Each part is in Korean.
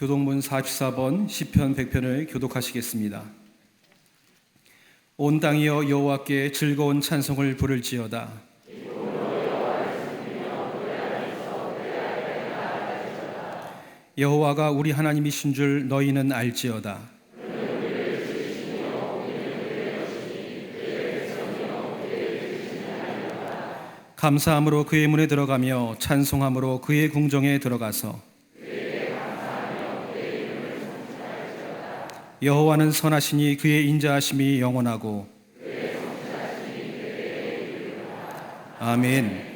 교독문 44번 시편 100편을 교독하시겠습니다. 온 땅이여 여호와께 즐거운 찬송을 부를지어다. 여호와가 우리 하나님이신 줄 너희는 알지어다. 감사함으로 그의 문에 들어가며 찬송함으로 그의 궁정에 들어가서 여호와는 선하시니 그의 인자하심이 영원하고 아멘.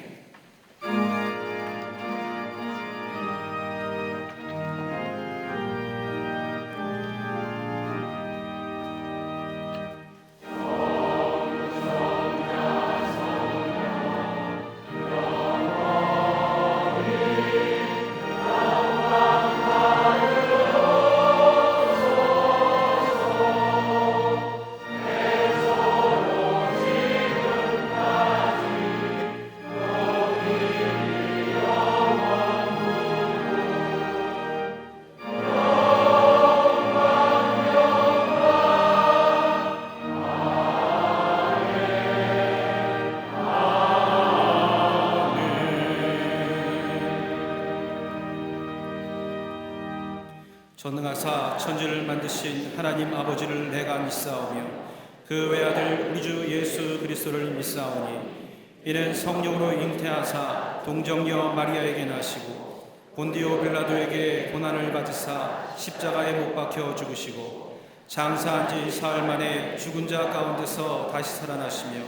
전능하사 천지를 만드신 하나님 아버지를 내가 믿사오며 그 외아들 우리 주 예수 그리스도를 믿사오니 이는 성령으로 잉태하사 동정녀 마리아에게 나시고 본디오 빌라도에게 고난을 받으사 십자가에 못 박혀 죽으시고 장사한 지 사흘 만에 죽은 자 가운데서 다시 살아나시며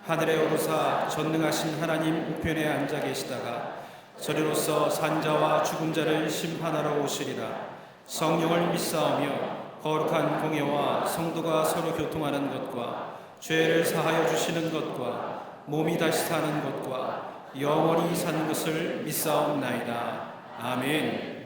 하늘에 오르사 전능하신 하나님 우편에 앉아 계시다가 저리로서 산자와 죽은 자를 심판하러 오시리라. 성령을 믿사오며 거룩한 공예와 성도가 서로 교통하는 것과 죄를 사하여 주시는 것과 몸이 다시 사는 것과 영원히 사는 것을 믿사옵나이다. 아멘.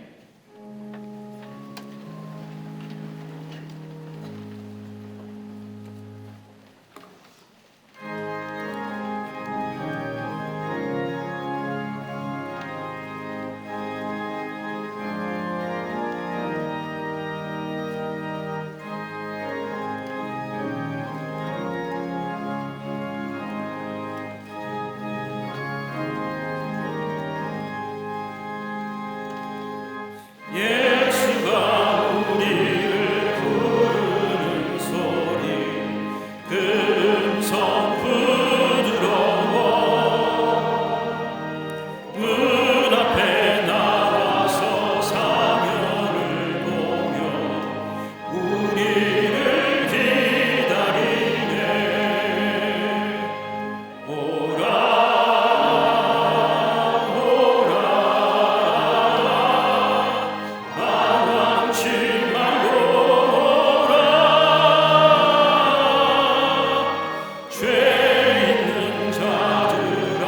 예수가 우리를 부르는 소리 그 음성 부드러워 문 앞에 나와서 사면을 보며 우리를 기다리네. 오라 오라 망망치 말고 오라 죄 있는 자들아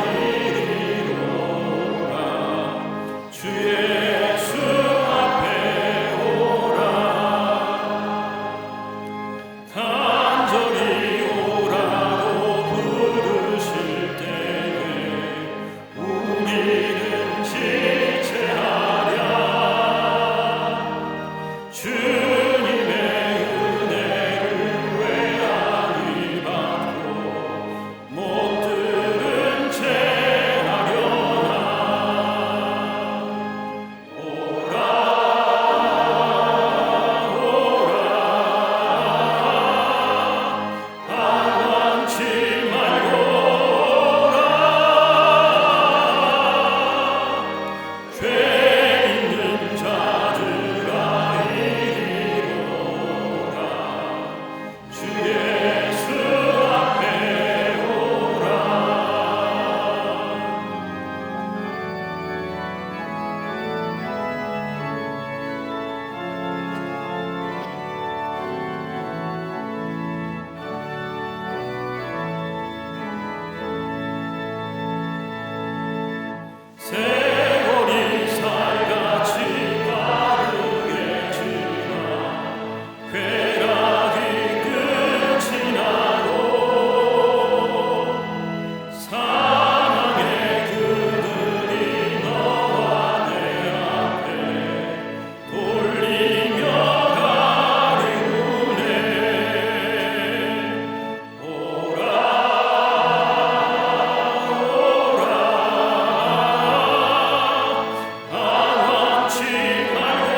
이리로 오라 주 예수 앞에 오라 간절히 오라고 부르실 때에 우리는 지체하랴 주님의 은혜를 외아리 받고 못 들은 채 하려나. 오라 오라 방황치 말고 오라 죄 있는 자들아 이리로 오라 주 예수 앞에 오라. 세월이 살같이 빠르게 지나 쾌락이 끝이 나고 사랑의 그늘이 너와 내 앞에 돌리며 가리우네. 오라 방황치 말고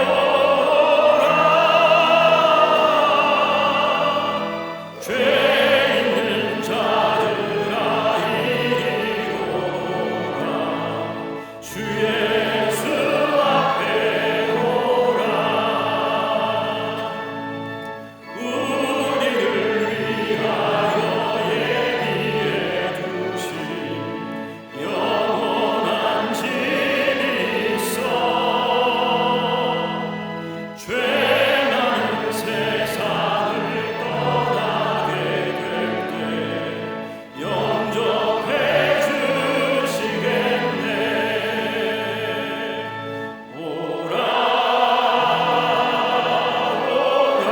오라 죄 있는 자들아 이리로 오라 주 예수 앞에 오라. 우리를 위하여 예비해 두신 영원한 진이 있어 죄 많은 세상을 떠나게 될 때 영접해 주시겠네. 오라 오라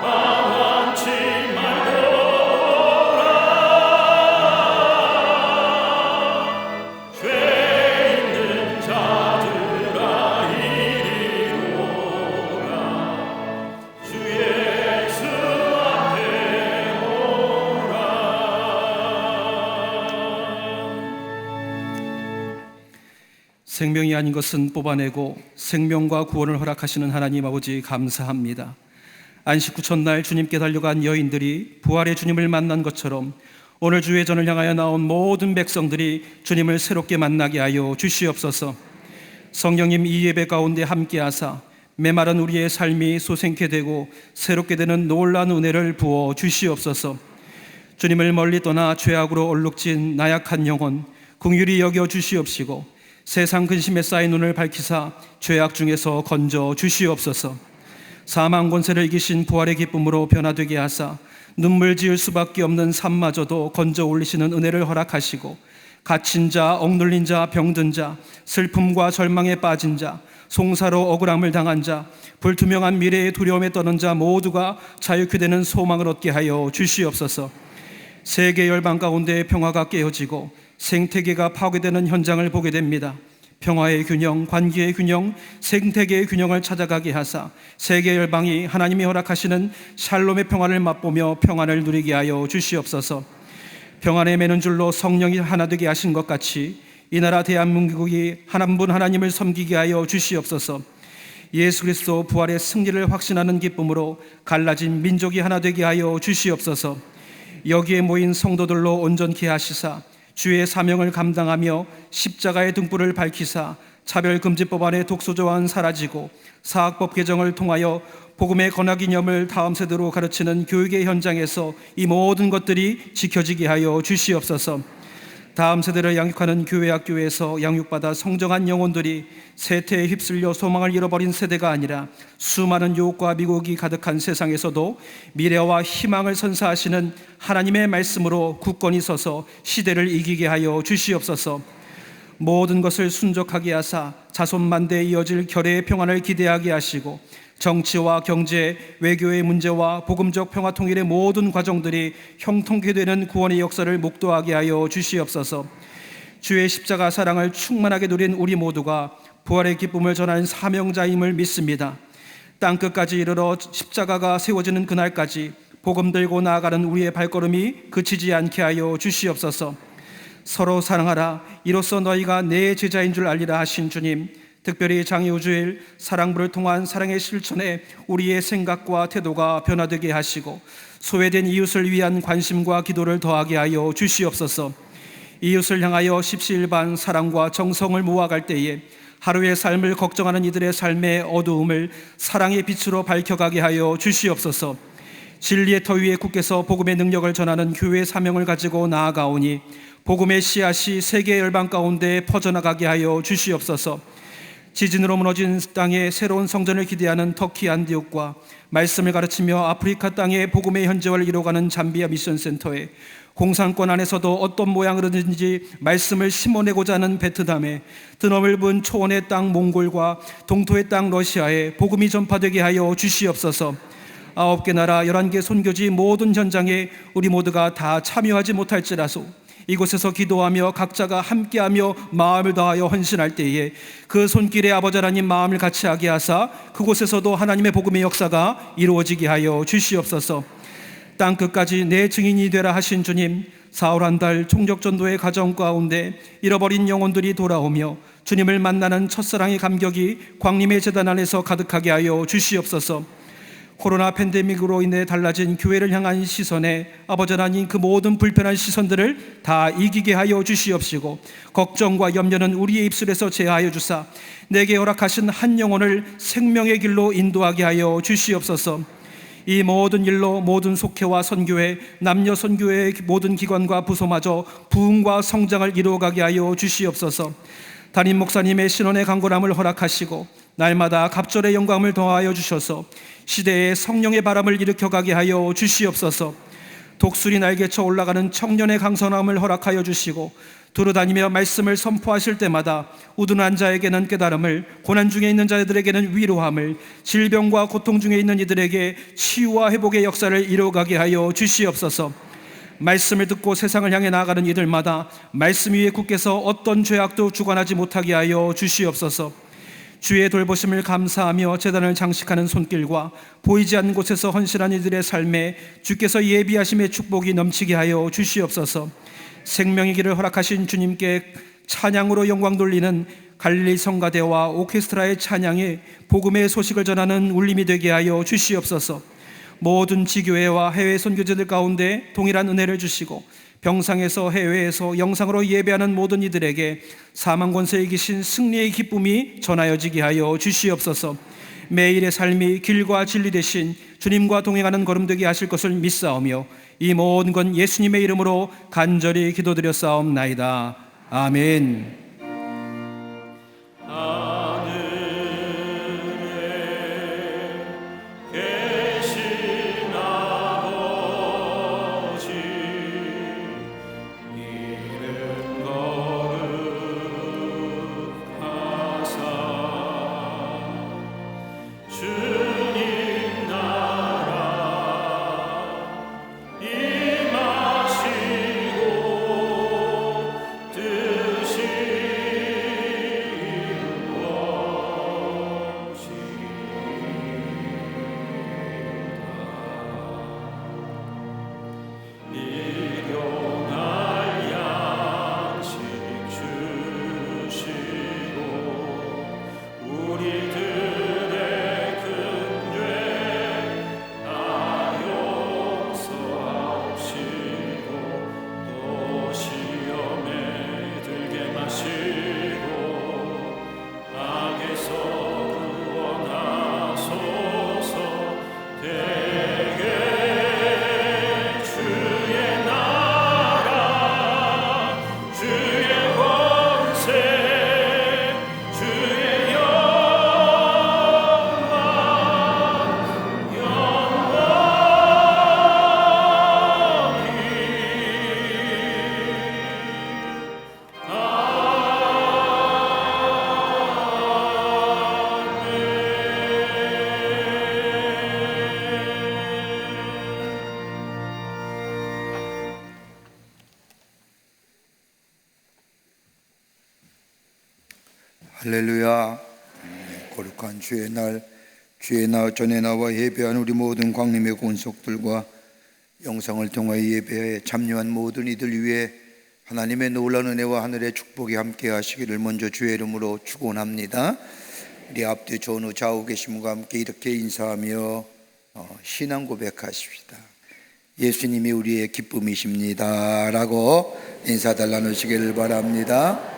방황치 말고 오라 죄 있는 자들아 이리로 오라 주 예수 앞에 오라. 생명이 아닌 것은 뽑아내고 생명과 구원을 허락하시는 하나님 아버지 감사합니다. 안식 후 첫날 주님께 달려간 여인들이 부활의 주님을 만난 것처럼 오늘 주의 전을 향하여 나온 모든 백성들이 주님을 새롭게 만나게 하여 주시옵소서. 성령님 이 예배 가운데 함께하사 메마른 우리의 삶이 소생케 되고 새롭게 되는 놀라운 은혜를 부어 주시옵소서. 주님을 멀리 떠나 죄악으로 얼룩진 나약한 영혼 긍휼히 여겨 주시옵시고 세상 근심에 쌓인 눈을 밝히사 죄악 중에서 건져 주시옵소서. 사망 권세를 이기신 부활의 기쁨으로 변화되게 하사 눈물 지을 수밖에 없는 삶마저도 건져 올리시는 은혜를 허락하시고 갇힌 자, 억눌린 자, 병든 자, 슬픔과 절망에 빠진 자, 송사로 억울함을 당한 자, 불투명한 미래의 두려움에 떠는 자 모두가 자유케 되는 소망을 얻게 하여 주시옵소서. 세계 열방 가운데 평화가 깨어지고 생태계가 파괴되는 현장을 보게 됩니다. 평화의 균형, 관계의 균형, 생태계의 균형을 찾아가게 하사 세계 열방이 하나님이 허락하시는 샬롬의 평화를 맛보며 평안을 누리게 하여 주시옵소서. 평안에 매는 줄로 성령이 하나 되게 하신 것 같이 이 나라 대한민국이 한 분 하나님을 섬기게 하여 주시옵소서. 예수 그리스도 부활의 승리를 확신하는 기쁨으로 갈라진 민족이 하나 되게 하여 주시옵소서. 여기에 모인 성도들로 온전케 하시사 주의 사명을 감당하며 십자가의 등불을 밝히사 차별금지법 안의 독소조항은 사라지고 사학법 개정을 통하여 복음의 권하기념을 다음 세대로 가르치는 교육의 현장에서 이 모든 것들이 지켜지게 하여 주시옵소서. 다음 세대를 양육하는 교회 학교에서 양육받아 성정한 영혼들이 세태에 휩쓸려 소망을 잃어버린 세대가 아니라 수많은 유혹과 미혹이 가득한 세상에서도 미래와 희망을 선사하시는 하나님의 말씀으로 굳건히 서서 시대를 이기게 하여 주시옵소서. 모든 것을 순적하게 하사 자손만대에 이어질 결의의 평안을 기대하게 하시고 정치와 경제, 외교의 문제와 복음적 평화 통일의 모든 과정들이 형통케 되는 구원의 역사를 목도하게 하여 주시옵소서. 주의 십자가 사랑을 충만하게 누린 우리 모두가 부활의 기쁨을 전하는 사명자임을 믿습니다. 땅끝까지 이르러 십자가가 세워지는 그날까지 복음 들고 나아가는 우리의 발걸음이 그치지 않게 하여 주시옵소서. 서로 사랑하라, 이로써 너희가 내 제자인 줄 알리라 하신 주님, 특별히 장애우주일 사랑부를 통한 사랑의 실천에 우리의 생각과 태도가 변화되게 하시고 소외된 이웃을 위한 관심과 기도를 더하게 하여 주시옵소서. 이웃을 향하여 십시일반 사랑과 정성을 모아갈 때에 하루의 삶을 걱정하는 이들의 삶의 어두움을 사랑의 빛으로 밝혀가게 하여 주시옵소서. 진리의 터 위에 굳게서 복음의 능력을 전하는 교회의 사명을 가지고 나아가오니 복음의 씨앗이 세계 열방 가운데 퍼져나가게 하여 주시옵소서. 지진으로 무너진 땅에 새로운 성전을 기대하는 터키 안디옥과 말씀을 가르치며 아프리카 땅에 복음의 현재화를 이뤄가는 잠비아 미션센터에 공산권 안에서도 어떤 모양으로든지 말씀을 심어내고자 하는 베트남에 드넓은 초원의 땅 몽골과 동토의 땅 러시아에 복음이 전파되게 하여 주시옵소서. 9개 나라 11개 선교지 모든 현장에 우리 모두가 다 참여하지 못할지라도 이곳에서 기도하며 각자가 함께하며 마음을 다하여 헌신할 때에 그 손길에 아버지 하나님 마음을 같이 하게 하사 그곳에서도 하나님의 복음의 역사가 이루어지게 하여 주시옵소서. 땅끝까지 내 증인이 되라 하신 주님, 사흘 한 달 총력전도의 가정 가운데 잃어버린 영혼들이 돌아오며 주님을 만나는 첫사랑의 감격이 광림의 제단 안에서 가득하게 하여 주시옵소서. 코로나 팬데믹으로 인해 달라진 교회를 향한 시선에 아버지 하나님 그 모든 불편한 시선들을 다 이기게 하여 주시옵시고 걱정과 염려는 우리의 입술에서 제하여 주사 내게 허락하신 한 영혼을 생명의 길로 인도하게 하여 주시옵소서. 이 모든 일로 모든 속회와 선교회, 남녀 선교회의 모든 기관과 부서마저 부흥과 성장을 이루어가게 하여 주시옵소서. 담임 목사님의 신원의 강건함을 허락하시고 날마다 갑절의 영광을 더하여 주셔서 시대에 성령의 바람을 일으켜가게 하여 주시옵소서. 독수리 날개쳐 올라가는 청년의 강선함을 허락하여 주시고 두루다니며 말씀을 선포하실 때마다 우둔한 자에게는 깨달음을, 고난 중에 있는 자들에게는 위로함을, 질병과 고통 중에 있는 이들에게 치유와 회복의 역사를 이루어가게 하여 주시옵소서. 말씀을 듣고 세상을 향해 나아가는 이들마다 말씀 위에 굳게서 어떤 죄악도 주관하지 못하게 하여 주시옵소서. 주의 돌보심을 감사하며 제단을 장식하는 손길과 보이지 않는 곳에서 헌신한 이들의 삶에 주께서 예비하심의 축복이 넘치게 하여 주시옵소서. 생명의 길을 허락하신 주님께 찬양으로 영광 돌리는 갈릴리 성가대와 오케스트라의 찬양에 복음의 소식을 전하는 울림이 되게 하여 주시옵소서. 모든 지교회와 해외 선교제들 가운데 동일한 은혜를 주시고 병상에서 해외에서 영상으로 예배하는 모든 이들에게 사망 권세에 이기신 승리의 기쁨이 전하여지게 하여 주시옵소서. 매일의 삶이 길과 진리 되신 주님과 동행하는 걸음 되게 하실 것을 믿사오며 이 모든 건 예수님의 이름으로 간절히 기도드렸사옵나이다. 아멘. 임하시고 뜻이 할렐루야. 거룩한 주의 날, 주의 나 전에 나와 예배한 우리 모든 광림의 권속들과 영상을 통하여 예배에 참여한 모든 이들 위해 하나님의 놀라운 은혜와 하늘의 축복이 함께 하시기를 먼저 주의 이름으로 축원합니다. 우리 앞뒤 전후 좌우 계신 분과 함께 이렇게 인사하며 신앙 고백하십시다. 예수님이 우리의 기쁨이십니다 라고 인사들 나누시기를 바랍니다.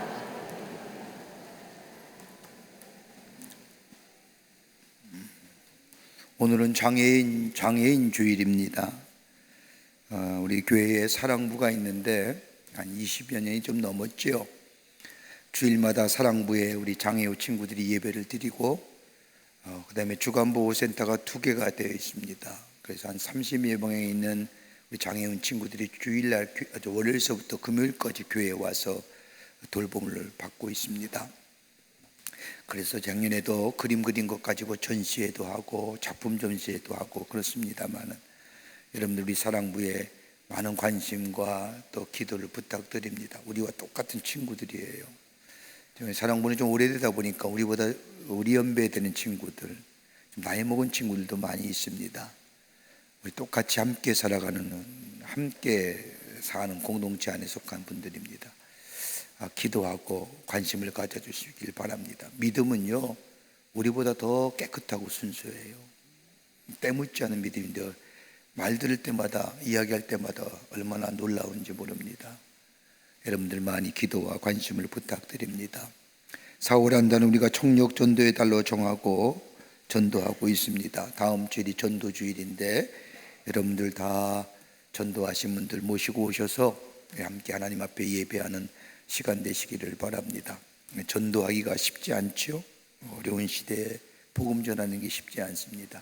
오늘은 장애인 주일입니다. 우리 교회에 사랑부가 있는데 한 20여 년이 좀 넘었죠. 주일마다 사랑부에 우리 장애우 친구들이 예배를 드리고 그 다음에 주간보호센터가 2개가 되어 있습니다. 그래서 한 30여 명에 있는 우리 장애인 친구들이 주일날 월요일서부터 금요일까지 교회에 와서 돌봄을 받고 있습니다. 그래서 작년에도 그림 그린 것 가지고 전시회도 하고 작품 전시회도 하고 그렇습니다만 여러분들 우리 사랑부에 많은 관심과 또 기도를 부탁드립니다. 우리와 똑같은 친구들이에요. 사랑부는 좀 오래되다 보니까 우리 연배 되는 친구들, 좀 나이 먹은 친구들도 많이 있습니다. 우리 똑같이 함께 살아가는, 함께 사는 공동체 안에 속한 분들입니다. 기도하고 관심을 가져주시길 바랍니다. 믿음은요, 우리보다 더 깨끗하고 순수해요. 때묻지 않은 믿음인데 말 들을 때마다, 이야기할 때마다 얼마나 놀라운지 모릅니다. 여러분들 많이 기도와 관심을 부탁드립니다. 4월 한 달은 우리가 청력 전도의 달로 정하고 전도하고 있습니다. 다음 주일이 전도주일인데 여러분들 다 전도하신 분들 모시고 오셔서 함께 하나님 앞에 예배하는 시간 되시기를 바랍니다. 전도하기가 쉽지 않죠. 어려운 시대에 복음 전하는 게 쉽지 않습니다.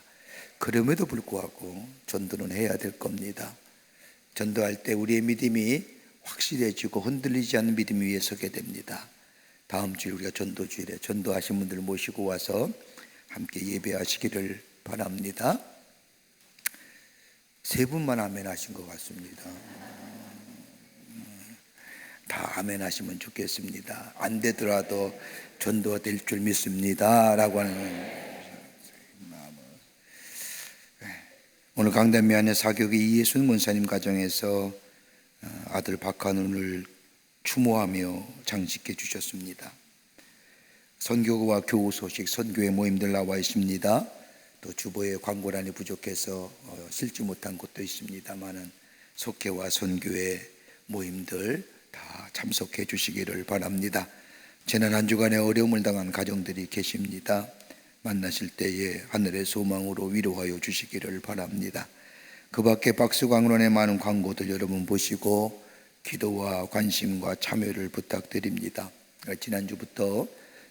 그럼에도 불구하고 전도는 해야 될 겁니다. 전도할 때 우리의 믿음이 확실해지고 흔들리지 않는 믿음 위에 서게 됩니다. 다음 주에 우리가 전도주일에 전도하신 분들 모시고 와서 함께 예배하시기를 바랍니다. 3분만 아멘 하신 것 같습니다. 다 아멘 하시면 좋겠습니다. 안 되더라도 전도가 될 줄 믿습니다 라고 하는. 오늘 강단미안의 사교계 이예순 권사님 가정에서 아들 박한훈을 추모하며 장식해 주셨습니다. 선교와 교우 소식, 선교회 모임들 나와 있습니다. 또 주보에 광고란이 부족해서 실지 못한 곳도 있습니다만은 속회와 선교회 모임들 다 참석해 주시기를 바랍니다. 지난 한 주간에 어려움을 당한 가정들이 계십니다. 만나실 때에 하늘의 소망으로 위로하여 주시기를 바랍니다. 그 밖에 박수광론의 많은 광고들 여러분 보시고 기도와 관심과 참여를 부탁드립니다. 지난주부터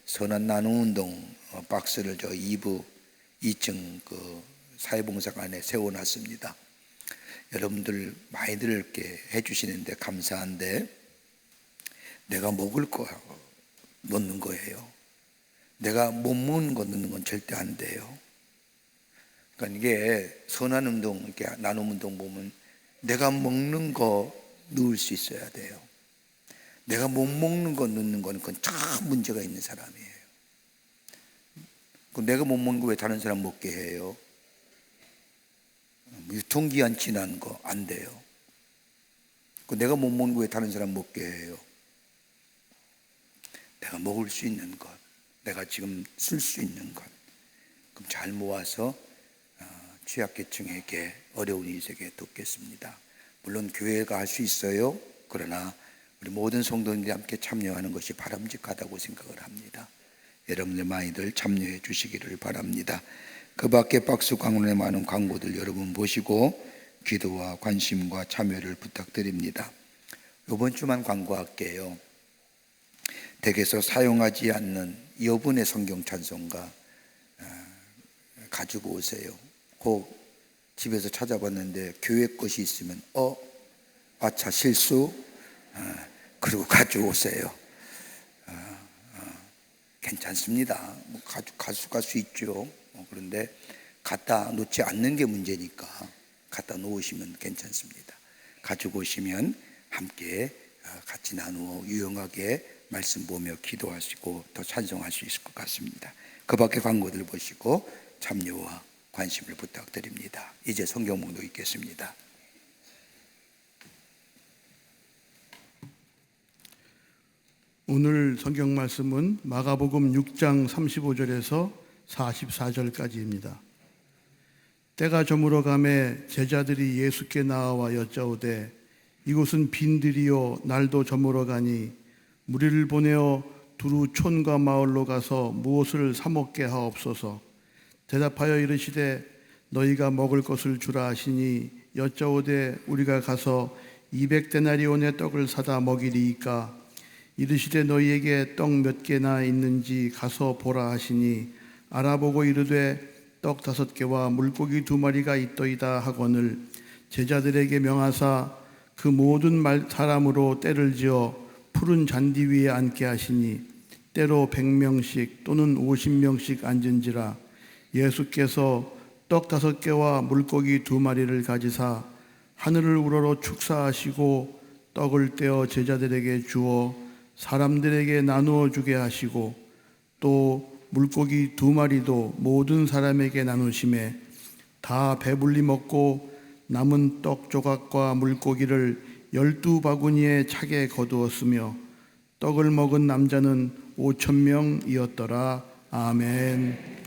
선한 나눔운동 박스를 2층 그 사회봉사관에 세워놨습니다. 여러분들 많이들 이렇게 해주시는데 감사한데 내가 먹을 거 넣는 거예요. 내가 못 먹는 거 넣는 건 절대 안 돼요. 그러니까 이게 선한 운동, 이렇게 나눔 운동 보면 내가 먹는 거 넣을 수 있어야 돼요. 내가 못 먹는 거 넣는 건 그건 참 문제가 있는 사람이에요. 내가 못 먹는 거 왜 다른 사람 먹게 해요? 유통기한 지난 거 안 돼요. 내가 못 먹는 거 왜 다른 사람 먹게 해요? 내가 먹을 수 있는 것, 내가 지금 쓸 수 있는 것, 그럼 잘 모아서 취약계층에게 어려운 이들에게 돕겠습니다. 물론 교회가 할 수 있어요. 그러나 우리 모든 성도님들이 함께 참여하는 것이 바람직하다고 생각을 합니다. 여러분들 많이들 참여해 주시기를 바랍니다. 그 밖에 박스 광론에 많은 광고들 여러분 보시고 기도와 관심과 참여를 부탁드립니다. 이번 주만 광고할게요. 댁에서 사용하지 않는 여분의 성경 찬송가 가지고 오세요. 혹 집에서 찾아봤는데 교회 것이 있으면 아차 실수 그리고 가지고 오세요. 괜찮습니다. 가져갈 수 있죠. 그런데 갖다 놓지 않는 게 문제니까 갖다 놓으시면 괜찮습니다. 가지고 오시면 함께 같이 나누어 유용하게 말씀 보며 기도하시고 더 찬송할 수 있을 것 같습니다. 그 밖에 광고들 보시고 참여와 관심을 부탁드립니다. 이제 성경 목록 읽겠습니다. 오늘 성경 말씀은 마가복음 6장 35절에서 44절까지입니다. 때가 저물어 가매 제자들이 예수께 나와 여짜오되 이곳은 빈들이요 날도 저물어 가니 무리를 보내어 두루 촌과 마을로 가서 무엇을 사 먹게 하옵소서. 대답하여 이르시되 너희가 먹을 것을 주라 하시니 여짜오되 우리가 가서 200데나리온의 떡을 사다 먹이리이까. 이르시되 너희에게 떡 몇 개나 있는지 가서 보라 하시니 알아보고 이르되 떡 5개와 물고기 2마리가 있더이다 하거늘 제자들에게 명하사 그 모든 사람으로 때를 지어 푸른 잔디 위에 앉게 하시니 때로 100명씩 또는 50명씩 앉은지라. 예수께서 떡 5개와 물고기 2마리를 가지사 하늘을 우러러 축사하시고 떡을 떼어 제자들에게 주어 사람들에게 나누어 주게 하시고 또 물고기 2마리도 모든 사람에게 나누심에 다 배불리 먹고 남은 떡 조각과 물고기를 12바구니에 차게 거두었으며 떡을 먹은 남자는 5,000명이었더라. 아멘.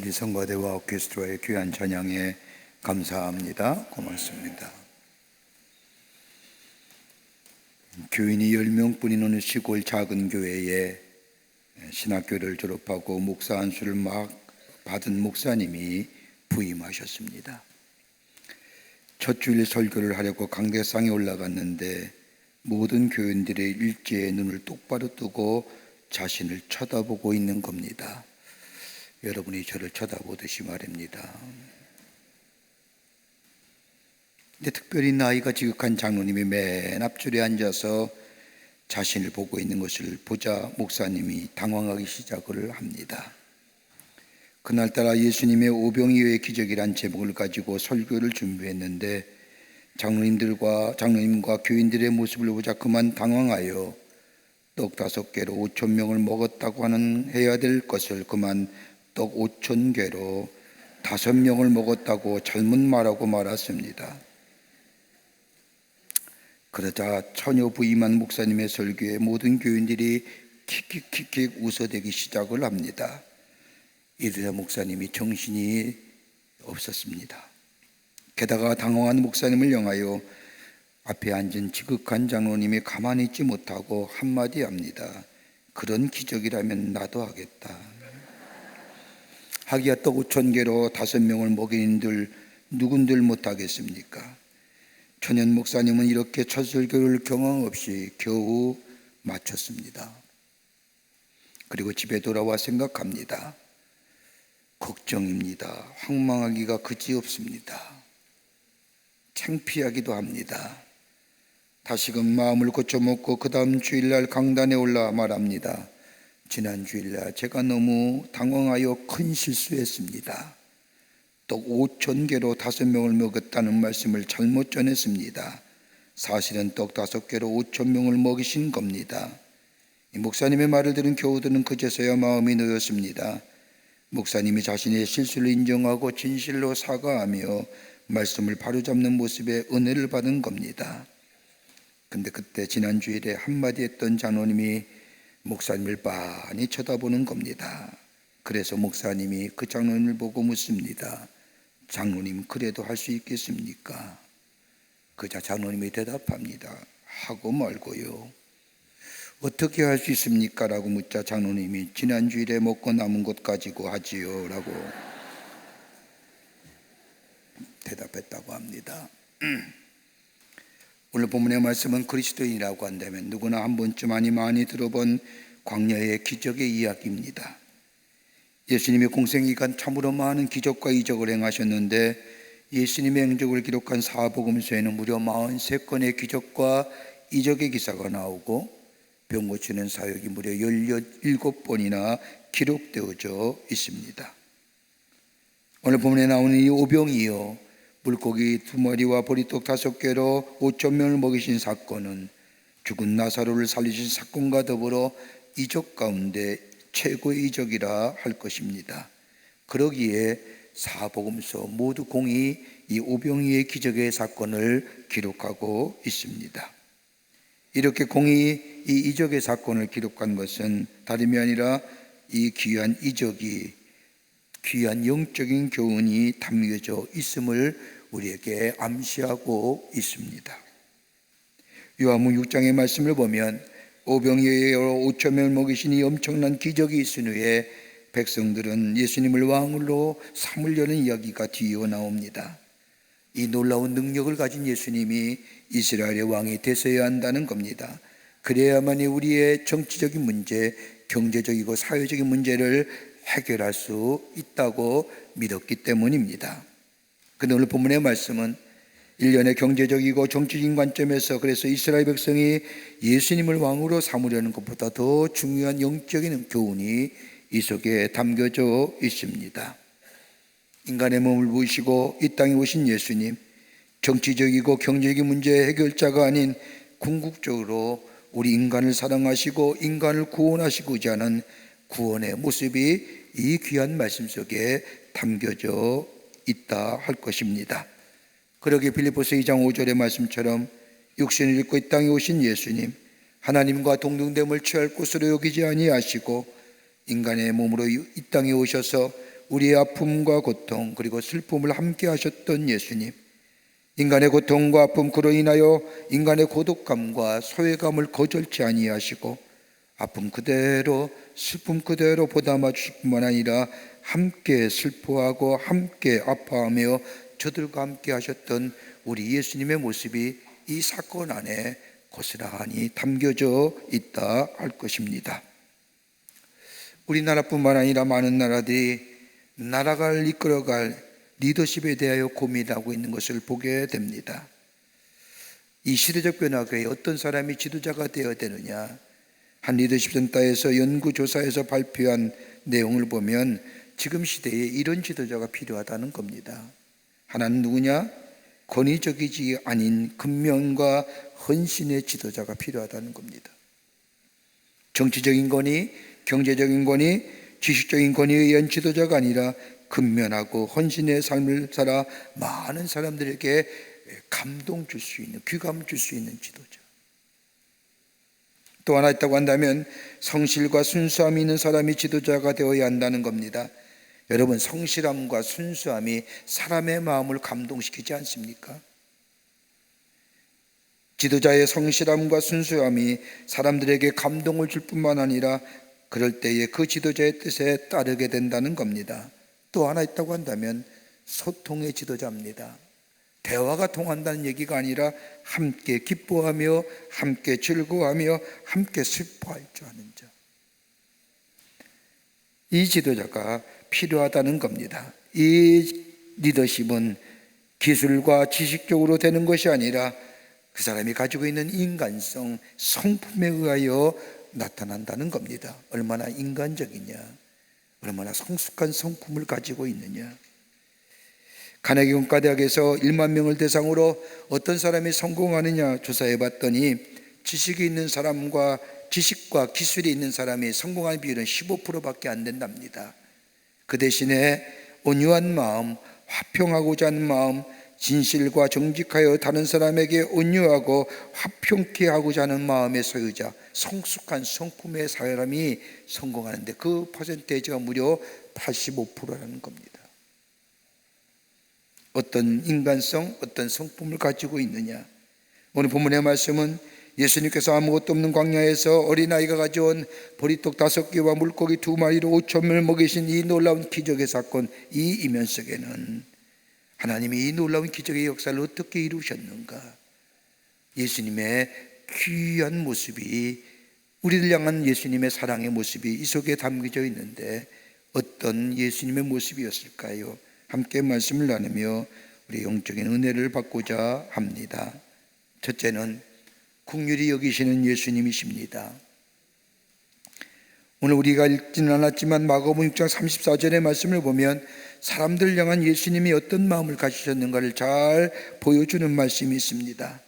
우리 성가대와 오케스트라의 귀한 찬양에 감사합니다. 고맙습니다. 교인이 10명뿐인 어느 시골 작은 교회에 신학교를 졸업하고 목사 안수를 막 받은 목사님이 부임하셨습니다. 첫 주일 설교를 하려고 강대상에 올라갔는데 모든 교인들의 일제에 눈을 똑바로 뜨고 자신을 쳐다보고 있는 겁니다. 여러분이 저를 쳐다보듯이 말입니다. 근데 특별히 나이가 지극한 장로님이 맨 앞줄에 앉아서 자신을 보고 있는 것을 보자 목사님이 당황하기 시작을 합니다. 그날따라 예수님의 오병이어의 기적이란 제목을 가지고 설교를 준비했는데 장로님과 교인들의 모습을 보자 그만 당황하여 떡 5개로 5,000명을 먹었다고 하는 해야 될 것을 그만 떡 5,000개로 5명을 먹었다고 잘못 말하고 말았습니다. 그러자 처녀 부임한 목사님의 설교에 모든 교인들이 킥킥킥킥 웃어대기 시작을 합니다. 이러자 목사님이 정신이 없었습니다. 게다가 당황한 목사님을 향하여 앞에 앉은 지극한 장로님이 가만히 있지 못하고 한마디 합니다. 그런 기적이라면 나도 하겠다. 하기야 떡 5,000개로 5명을 먹이는들 누군들 못하겠습니까? 천연 목사님은 이렇게 첫 설교를 경험 없이 겨우 마쳤습니다. 그리고 집에 돌아와 생각합니다. 걱정입니다. 황망하기가 그지없습니다. 창피하기도 합니다. 다시금 마음을 고쳐먹고 그 다음 주일날 강단에 올라 말합니다. 지난 주일날 제가 너무 당황하여 큰 실수했습니다. 떡 5,000개로 5명을 먹었다는 말씀을 잘못 전했습니다. 사실은 떡 5개로 5,000명을 먹이신 겁니다. 목사님의 말을 들은 교우들은 그제서야 마음이 놓였습니다. 목사님이 자신의 실수를 인정하고 진실로 사과하며 말씀을 바로잡는 모습에 은혜를 받은 겁니다. 근데 그때 지난 주일에 한마디 했던 장로님이 목사님을 빤히 쳐다보는 겁니다. 그래서 목사님이 그 장로님을 보고 묻습니다. 장로님 그래도 할 수 있겠습니까? 그자 장로님이 대답합니다. 하고 말고요. 어떻게 할 수 있습니까? 라고 묻자 장로님이 지난 주일에 먹고 남은 것 가지고 하지요 라고 대답했다고 합니다. 오늘 본문의 말씀은 그리스도인이라고 한다면 누구나 한 번쯤 아니 많이 들어본 광야의 기적의 이야기입니다. 예수님의 공생기간 참으로 많은 기적과 이적을 행하셨는데 예수님의 행적을 기록한 사복음서에는 무려 43건의 기적과 이적의 기사가 나오고 병 고치는 사역이 무려 17번이나 기록되어져 있습니다. 오늘 본문에 나오는 이 오병이어 물고기 2마리와 보리떡 5개로 5,000명을 먹이신 사건은 죽은 나사로를 살리신 사건과 더불어 이적 가운데 최고의 이적이라 할 것입니다. 그러기에 사복음서 모두 공이 이 오병이의 기적의 사건을 기록하고 있습니다. 이렇게 공이 이 이적의 사건을 기록한 것은 다름이 아니라 이 귀한 이적이 귀한 영적인 교훈이 담겨져 있음을 우리에게 암시하고 있습니다. 요한복음 6장의 말씀을 보면 오병이어로 5,000명을 먹이신 이 엄청난 기적이 있은 후에 백성들은 예수님을 왕으로 삼으려는 이야기가 뒤이어 나옵니다. 이 놀라운 능력을 가진 예수님이 이스라엘의 왕이 되셔야 한다는 겁니다. 그래야만이 우리의 정치적인 문제, 경제적이고 사회적인 문제를 해결할 수 있다고 믿었기 때문입니다. 그런데 오늘 본문의 말씀은 일련의 경제적이고 정치적인 관점에서 그래서 이스라엘 백성이 예수님을 왕으로 삼으려는 것보다 더 중요한 영적인 교훈이 이 속에 담겨져 있습니다. 인간의 몸을 부으시고 이 땅에 오신 예수님, 정치적이고 경제적인 문제의 해결자가 아닌 궁극적으로 우리 인간을 사랑하시고 인간을 구원하시고자 하는 구원의 모습이 이 귀한 말씀 속에 담겨져 있다 할 것입니다. 그러기에 빌립보서 2장 5절의 말씀처럼 육신을 입고 이 땅에 오신 예수님, 하나님과 동등됨을 취할 곳으로 여기지 아니하시고 인간의 몸으로 이 땅에 오셔서 우리의 아픔과 고통 그리고 슬픔을 함께 하셨던 예수님, 인간의 고통과 아픔 그로 인하여 인간의 고독감과 소외감을 거절치 아니하시고 아픔 그대로 슬픔 그대로 보담아 주실 뿐만 아니라 함께 슬퍼하고 함께 아파하며 저들과 함께 하셨던 우리 예수님의 모습이 이 사건 안에 고스란히 담겨져 있다 할 것입니다. 우리나라뿐만 아니라 많은 나라들이 나라를 이끌어갈 리더십에 대하여 고민하고 있는 것을 보게 됩니다. 이 시대적 변화에 어떤 사람이 지도자가 되어야 되느냐, 한 리더십 센터에서 연구조사에서 발표한 내용을 보면 지금 시대에 이런 지도자가 필요하다는 겁니다. 하나는 누구냐? 권위적이지 아닌 근면과 헌신의 지도자가 필요하다는 겁니다. 정치적인 권위, 경제적인 권위, 지식적인 권위에 의한 지도자가 아니라 근면하고 헌신의 삶을 살아 많은 사람들에게 감동 줄 수 있는, 귀감 줄 수 있는 지도자. 또 하나 있다고 한다면 성실과 순수함이 있는 사람이 지도자가 되어야 한다는 겁니다. 여러분, 성실함과 순수함이 사람의 마음을 감동시키지 않습니까? 지도자의 성실함과 순수함이 사람들에게 감동을 줄 뿐만 아니라 그럴 때에 그 지도자의 뜻에 따르게 된다는 겁니다. 또 하나 있다고 한다면 소통의 지도자입니다. 대화가 통한다는 얘기가 아니라 함께 기뻐하며 함께 즐거워하며 함께 슬퍼할 줄 아는 자, 이 지도자가 필요하다는 겁니다. 이 리더십은 기술과 지식적으로 되는 것이 아니라 그 사람이 가지고 있는 인간성, 성품에 의하여 나타난다는 겁니다. 얼마나 인간적이냐, 얼마나 성숙한 성품을 가지고 있느냐. 카네기 공과대학에서 1만 명을 대상으로 어떤 사람이 성공하느냐 조사해 봤더니 지식이 있는 사람과 지식과 기술이 있는 사람이 성공하는 비율은 15%밖에 안 된답니다. 그 대신에 온유한 마음, 화평하고자 하는 마음, 진실과 정직하여 다른 사람에게 온유하고 화평케 하고자 하는 마음의 소유자, 성숙한 성품의 사람이 성공하는데 그 퍼센테이지가 무려 85%라는 겁니다. 어떤 인간성, 어떤 성품을 가지고 있느냐. 오늘 본문의 말씀은 예수님께서 아무것도 없는 광야에서 어린아이가 가져온 보리떡 5개와 물고기 2마리로 5,000명을 먹이신 이 놀라운 기적의 사건, 이 이면 속에는 하나님이 이 놀라운 기적의 역사를 어떻게 이루셨는가, 예수님의 귀한 모습이, 우리를 향한 예수님의 사랑의 모습이 이 속에 담겨져 있는데 어떤 예수님의 모습이었을까요? 함께 말씀을 나누며 우리 영적인 은혜를 받고자 합니다. 첫째는 긍휼히 여기시는 예수님이십니다. 오늘 우리가 읽지는 않았지만 마가복음 6장 34절의 말씀을 보면 사람들 향한 예수님이 어떤 마음을 가지셨는가를 잘 보여주는 말씀이 있습니다.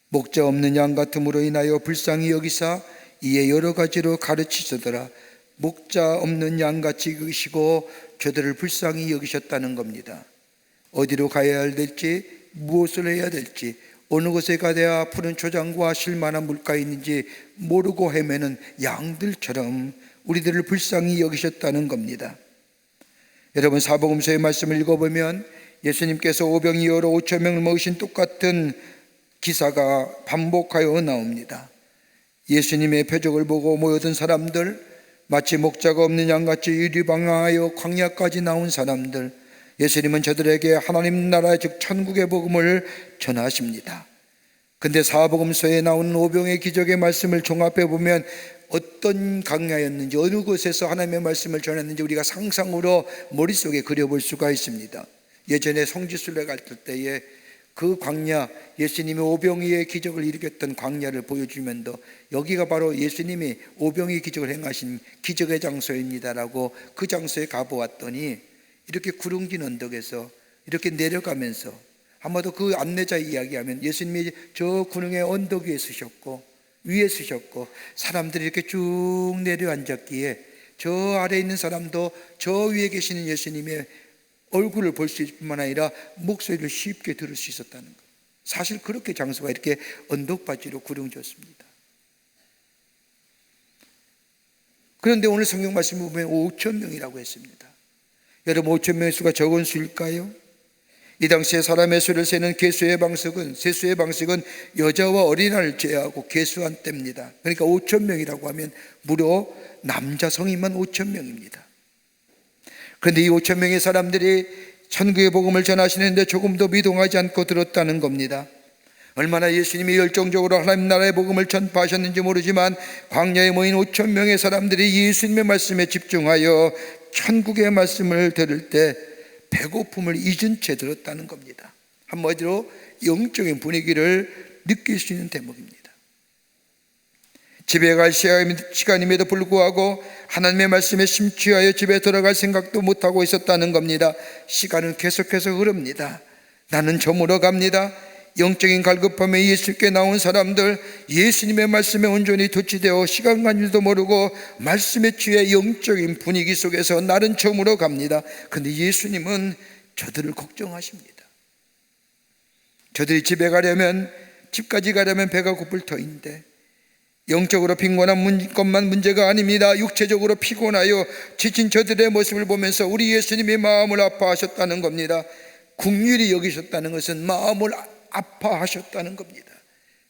목자 없는 양 같음으로 인하여 불쌍히 여기사 이에 여러 가지로 가르치시더라. 목자 없는 양같이 여기시고 저들을 불쌍히 여기셨다는 겁니다. 어디로 가야 될지, 무엇을 해야 될지, 어느 곳에 가야 푸른 초장과 쉴만한 물가에 있는지 모르고 헤매는 양들처럼 우리들을 불쌍히 여기셨다는 겁니다. 여러분, 사복음서의 말씀을 읽어보면 예수님께서 오병이어로 5,000명을 먹이신 똑같은 기사가 반복하여 나옵니다. 예수님의 표적을 보고 모여든 사람들, 마치 목자가 없는 양같이 유리방황하여 광야까지 나온 사람들, 예수님은 저들에게 하나님 나라 즉 천국의 복음을 전하십니다. 근데 사복음서에 나오는 오병의 기적의 말씀을 종합해 보면 어떤 광야였는지, 어느 곳에서 하나님의 말씀을 전했는지 우리가 상상으로 머릿속에 그려볼 수가 있습니다. 예전에 성지순례 갈 때에 그 광야, 예수님이 오병이의 기적을 일으켰던 광야를 보여주면서 여기가 바로 예수님이 오병이 기적을 행하신 기적의 장소입니다라고 그 장소에 가보았더니 이렇게 구릉진 언덕에서 이렇게 내려가면서, 아마도 그 안내자 이야기하면 예수님이 저 구릉의 언덕 위에 서셨고 위에 서셨고 사람들이 이렇게 쭉 내려앉았기에 저 아래에 있는 사람도 저 위에 계시는 예수님의 얼굴을 볼 수 있을 뿐만 아니라 목소리를 쉽게 들을 수 있었다는 것. 사실 그렇게 장소가 이렇게 언덕바지로 구름졌습니다. 그런데 오늘 성경 말씀을 보면 5,000명이라고 했습니다. 여러분 5천 명의 수가 적은 수일까요? 이 당시에 사람의 수를 세는 세수의 방식은 여자와 어린아이를 제외하고 계수한 때입니다. 그러니까 5천 명이라고 하면 무려 남자 성인만 5천 명입니다. 그런데 이 5천 명의 사람들이 천국의 복음을 전하시는데 조금도 미동하지 않고 들었다는 겁니다. 얼마나 예수님이 열정적으로 하나님 나라의 복음을 전파하셨는지 모르지만 광야에 모인 5천 명의 사람들이 예수님의 말씀에 집중하여 천국의 말씀을 들을 때 배고픔을 잊은 채 들었다는 겁니다. 한마디로 영적인 분위기를 느낄 수 있는 대목입니다. 집에 갈 시간임에도 불구하고 하나님의 말씀에 심취하여 집에 들어갈 생각도 못하고 있었다는 겁니다. 시간은 계속해서 흐릅니다. 나는 저물어 갑니다. 영적인 갈급함에 예수께 나온 사람들, 예수님의 말씀에 온전히 도취되어 시간 간 줄도 모르고 말씀에 취해 영적인 분위기 속에서 날은 저물어 갑니다. 그런데 예수님은 저들을 걱정하십니다. 저들이 집까지 가려면 배가 고플 터인데 영적으로 빈곤한 것만 문제가 아닙니다. 육체적으로 피곤하여 지친 저들의 모습을 보면서 우리 예수님이 마음을 아파하셨다는 겁니다. 긍휼히 여기셨다는 것은 마음을 아파하셨다는 겁니다.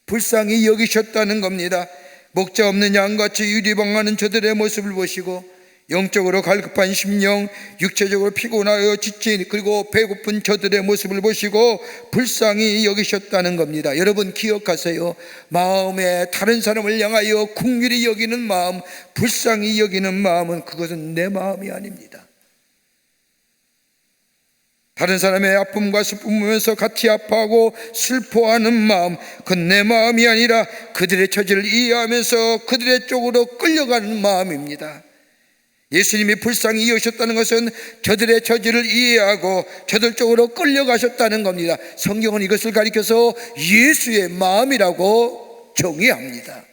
불쌍히 여기셨다는 겁니다. 목자 없는 양같이 유리방하는 저들의 모습을 보시고 영적으로 갈급한 심령, 육체적으로 피곤하여 지친 그리고 배고픈 저들의 모습을 보시고 불쌍히 여기셨다는 겁니다. 여러분 기억하세요. 마음에 다른 사람을 향하여 긍휼히 여기는 마음, 불쌍히 여기는 마음은 그것은 내 마음이 아닙니다. 다른 사람의 아픔과 슬픔을 보면서 같이 아파하고 슬퍼하는 마음, 그건 내 마음이 아니라 그들의 처지를 이해하면서 그들의 쪽으로 끌려가는 마음입니다. 예수님이 불쌍히 여기셨다는 것은 저들의 처지를 이해하고 저들 쪽으로 끌려가셨다는 겁니다. 성경은 이것을 가리켜서 예수의 마음이라고 정의합니다.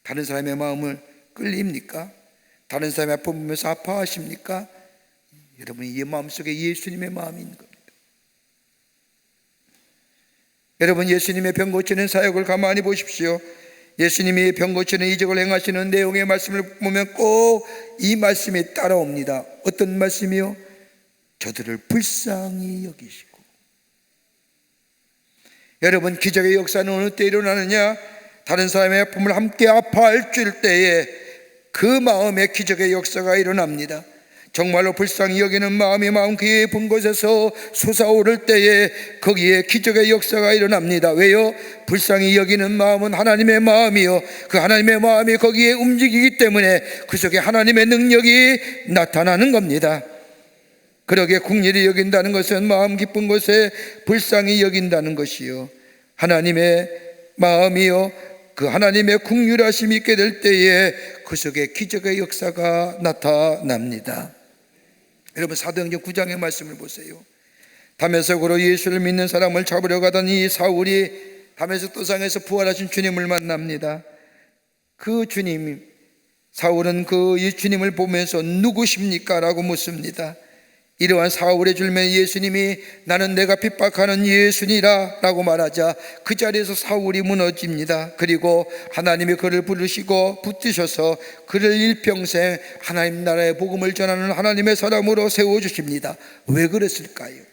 다른 사람의 마음을 끌립니까? 다른 사람의 아픔을 보면서 아파하십니까? 여러분, 이 마음속에 예수님의 마음이 있는 겁니다. 여러분, 예수님의 병 고치는 사역을 가만히 보십시오. 예수님이 병 고치는 이적을 행하시는 내용의 말씀을 보면 꼭 이 말씀이 따라옵니다. 어떤 말씀이요? 저들을 불쌍히 여기시고. 여러분, 기적의 역사는 어느 때 일어나느냐? 다른 사람의 아픔을 함께 아파할 줄 때에 그 마음에 기적의 역사가 일어납니다. 정말로 불쌍히 여기는 마음이 마음 깊은 곳에서 솟아오를 때에 거기에 기적의 역사가 일어납니다. 왜요? 불쌍히 여기는 마음은 하나님의 마음이요, 그 하나님의 마음이 거기에 움직이기 때문에 그 속에 하나님의 능력이 나타나는 겁니다. 그러게 긍휼히 여긴다는 것은 마음 깊은 곳에 불쌍히 여긴다는 것이요, 하나님의 마음이요, 그 하나님의 긍휼하심이 있게 될 때에 그 속에 기적의 역사가 나타납니다. 여러분, 사도행전 9장의 말씀을 보세요. 다메섹으로 예수를 믿는 사람을 잡으려 가던 이 사울이 다메섹 도상에서 부활하신 주님을 만납니다. 그 주님, 사울은 이 주님을 보면서 누구십니까? 라고 묻습니다. 이러한 사울의 줄면 예수님이 나는 내가 핍박하는 예수니라 라고 말하자 그 자리에서 사울이 무너집니다. 그리고 하나님이 그를 부르시고 붙드셔서 그를 일평생 하나님 나라의 복음을 전하는 하나님의 사람으로 세워주십니다. 왜 그랬을까요?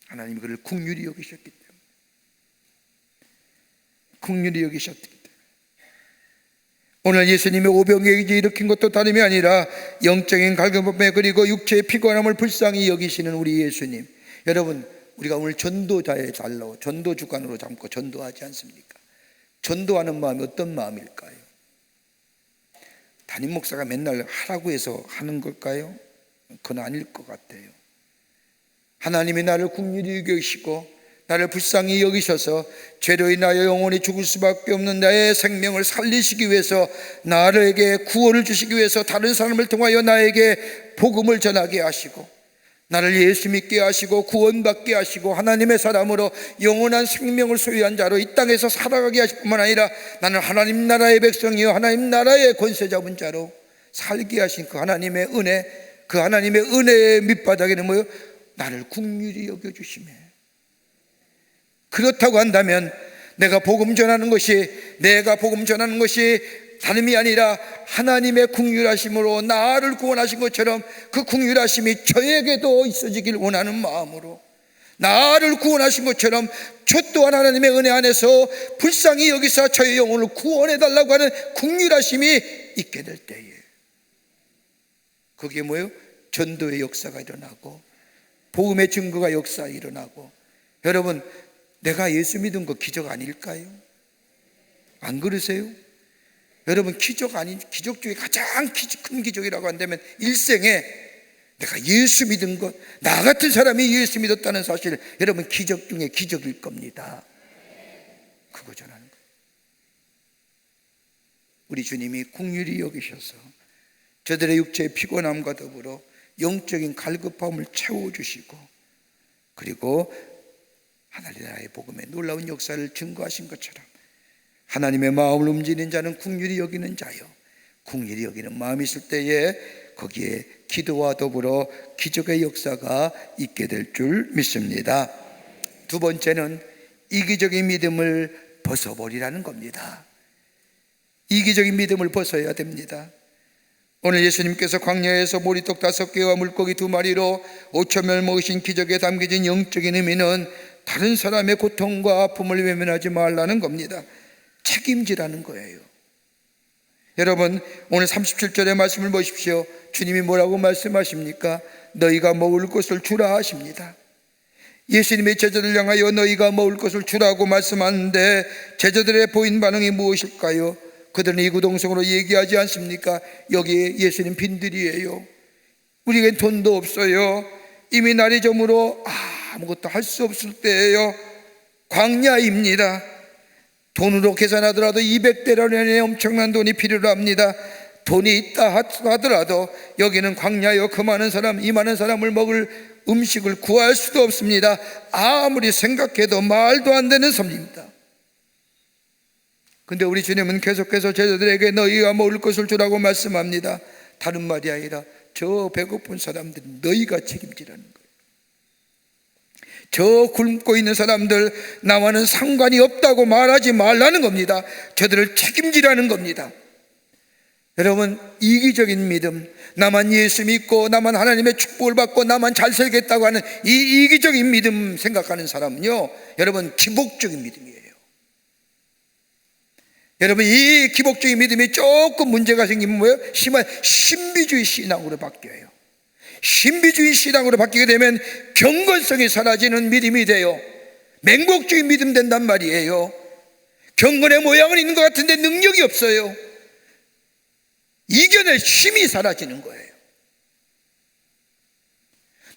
하나님이 그를 긍휼히 여기셨기 때문에. 긍휼히 여기셨기 때문에. 오늘 예수님의 오병이어기를 일으킨 것도 다름이 아니라 영적인 갈급함에 그리고 육체의 피곤함을 불쌍히 여기시는 우리 예수님. 여러분, 우리가 오늘 전도자의 달로 전도 주간으로 삼고 전도하지 않습니까? 전도하는 마음이 어떤 마음일까요? 담임 목사가 맨날 하라고 해서 하는 걸까요? 그건 아닐 것 같아요. 하나님이 나를 긍휼히 여기시고 나를 불쌍히 여기셔서 죄로 인하여 영원히 죽을 수밖에 없는 나의 생명을 살리시기 위해서, 나에게 구원을 주시기 위해서 다른 사람을 통하여 나에게 복음을 전하게 하시고 나를 예수 믿게 하시고 구원받게 하시고 하나님의 사람으로 영원한 생명을 소유한 자로 이 땅에서 살아가게 하실 뿐만 아니라 나는 하나님 나라의 백성이요 하나님 나라의 권세 잡은 자로 살게 하신 그 하나님의 은혜, 그 하나님의 은혜의 밑바닥에는 뭐요? 나를 긍휼히 여겨주시며, 그렇다고 한다면 내가 복음 전하는 것이 다름이 아니라 하나님의 긍휼하심으로 나를 구원하신 것처럼 그 긍휼하심이 저에게도 있어지길 원하는 마음으로, 나를 구원하신 것처럼 저 또한 하나님의 은혜 안에서 불쌍히 여기사 저의 영혼을 구원해달라고 하는 긍휼하심이 있게 될 때에, 그게 뭐예요? 전도의 역사가 일어나고 복음의 증거가 역사가 일어나고. 여러분, 내가 예수 믿은 거 기적 아닐까요? 안 그러세요? 여러분, 기적 중에 가장 큰 기적이라고 한다면 일생에 내가 예수 믿은 것, 나 같은 사람이 예수 믿었다는 사실, 여러분 기적 중에 기적일 겁니다. 그거 전하는 거예요. 우리 주님이 긍휼히 여기셔서 저들의 육체의 피곤함과 더불어 영적인 갈급함을 채워주시고, 그리고 하나님 나라의 복음의 놀라운 역사를 증거하신 것처럼 하나님의 마음을 움직이는 자는 긍휼히 여기는 자요, 긍휼히 여기는 마음이 있을 때에 거기에 기도와 더불어 기적의 역사가 있게 될 줄 믿습니다. 두 번째는 이기적인 믿음을 벗어버리라는 겁니다. 이기적인 믿음을 벗어야 됩니다. 오늘 예수님께서 광야에서 보리떡 5개와 물고기 2마리로 5,000명을 먹이신 기적에 담겨진 영적인 의미는 다른 사람의 고통과 아픔을 외면하지 말라는 겁니다. 책임지라는 거예요. 여러분, 오늘 37절의 말씀을 보십시오. 주님이 뭐라고 말씀하십니까? 너희가 먹을 것을 주라 하십니다. 예수님의 제자들 향하여 너희가 먹을 것을 주라고 말씀하는데 제자들의 보인 반응이 무엇일까요? 그들은 이구동성으로 얘기하지 않습니까? 여기 예수님 빈들이에요. 우리에겐 돈도 없어요. 이미 날이 저물어 아무것도 할 수 없을 때예요. 광야입니다. 돈으로 계산하더라도 200데나리온의 엄청난 돈이 필요로 합니다. 돈이 있다 하더라도 여기는 광야요, 그 많은 사람, 이 많은 사람을 먹을 음식을 구할 수도 없습니다. 아무리 생각해도 말도 안 되는 섬입니다. 근데 우리 주님은 계속해서 제자들에게 너희가 먹을 것을 주라고 말씀합니다. 다른 말이 아니라 저 배고픈 사람들 너희가 책임지라는 거예요. 저 굶고 있는 사람들 나와는 상관이 없다고 말하지 말라는 겁니다. 저들을 책임지라는 겁니다. 여러분, 이기적인 믿음, 나만 예수 믿고 나만 하나님의 축복을 받고 나만 잘 살겠다고 하는 이 이기적인 믿음 생각하는 사람은요, 여러분 기복적인 믿음이에요. 여러분, 이 기복적인 믿음이 조금 문제가 생기면 뭐예요? 심한 신비주의 신앙으로 바뀌어요. 신비주의 신앙으로 바뀌게 되면 경건성이 사라지는 믿음이 돼요. 맹목적인 믿음 된단 말이에요. 경건의 모양은 있는 것 같은데 능력이 없어요. 이겨낼 힘이 사라지는 거예요.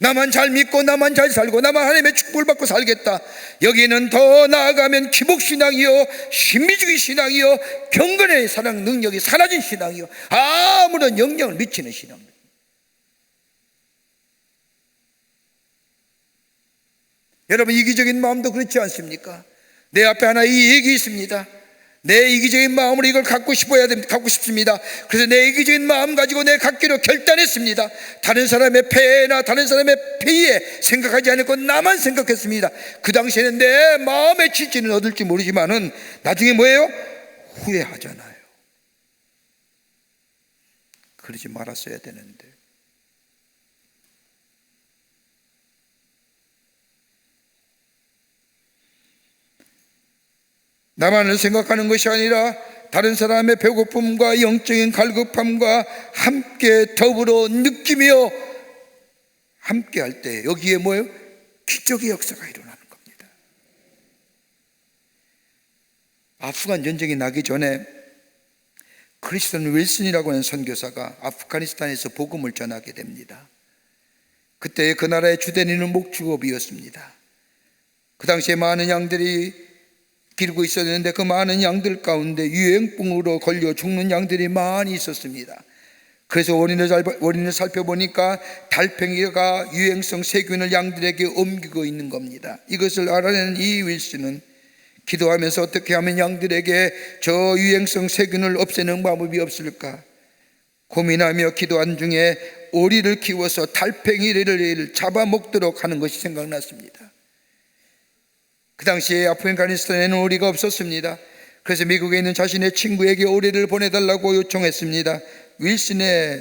나만 잘 믿고 나만 잘 살고 나만 하나님의 축복을 받고 살겠다. 여기는 더 나아가면 기복신앙이요, 신비주의 신앙이요, 경건의 사랑 능력이 사라진 신앙이요, 아무런 영향을 미치는 신앙입니다. 여러분, 이기적인 마음도 그렇지 않습니까? 내 앞에 하나 이 얘기 있습니다. 내 이기적인 마음으로 이걸 갖고 싶습니다. 그래서 내 이기적인 마음 가지고 내 갖기로 결단했습니다. 다른 사람의 폐해나 다른 사람의 폐에 생각하지 않고 나만 생각했습니다. 그 당시에는 내 마음의 지지는 얻을지 모르지만은 나중에 뭐예요? 후회하잖아요. 그러지 말았어야 되는데. 나만을 생각하는 것이 아니라 다른 사람의 배고픔과 영적인 갈급함과 함께 더불어 느끼며 함께 할 때 여기에 뭐예요? 기적의 역사가 일어나는 겁니다. 아프간 전쟁이 나기 전에 크리스턴 윌슨이라고 하는 선교사가 아프가니스탄에서 복음을 전하게 됩니다. 그때 그 나라의 주된 인은 목축업이었습니다. 그 당시에 많은 양들이 기르고 있었는데 그 많은 양들 가운데 유행병으로 걸려 죽는 양들이 많이 있었습니다. 그래서 원인을 살펴보니까 달팽이가 유행성 세균을 양들에게 옮기고 있는 겁니다. 이것을 알아낸 이 윌슨은 기도하면서 어떻게 하면 양들에게 저 유행성 세균을 없애는 방법이 없을까 고민하며 기도한 중에 오리를 키워서 달팽이를 잡아먹도록 하는 것이 생각났습니다. 그 당시에 아프가니스탄에는 오리가 없었습니다. 그래서 미국에 있는 자신의 친구에게 오리를 보내달라고 요청했습니다.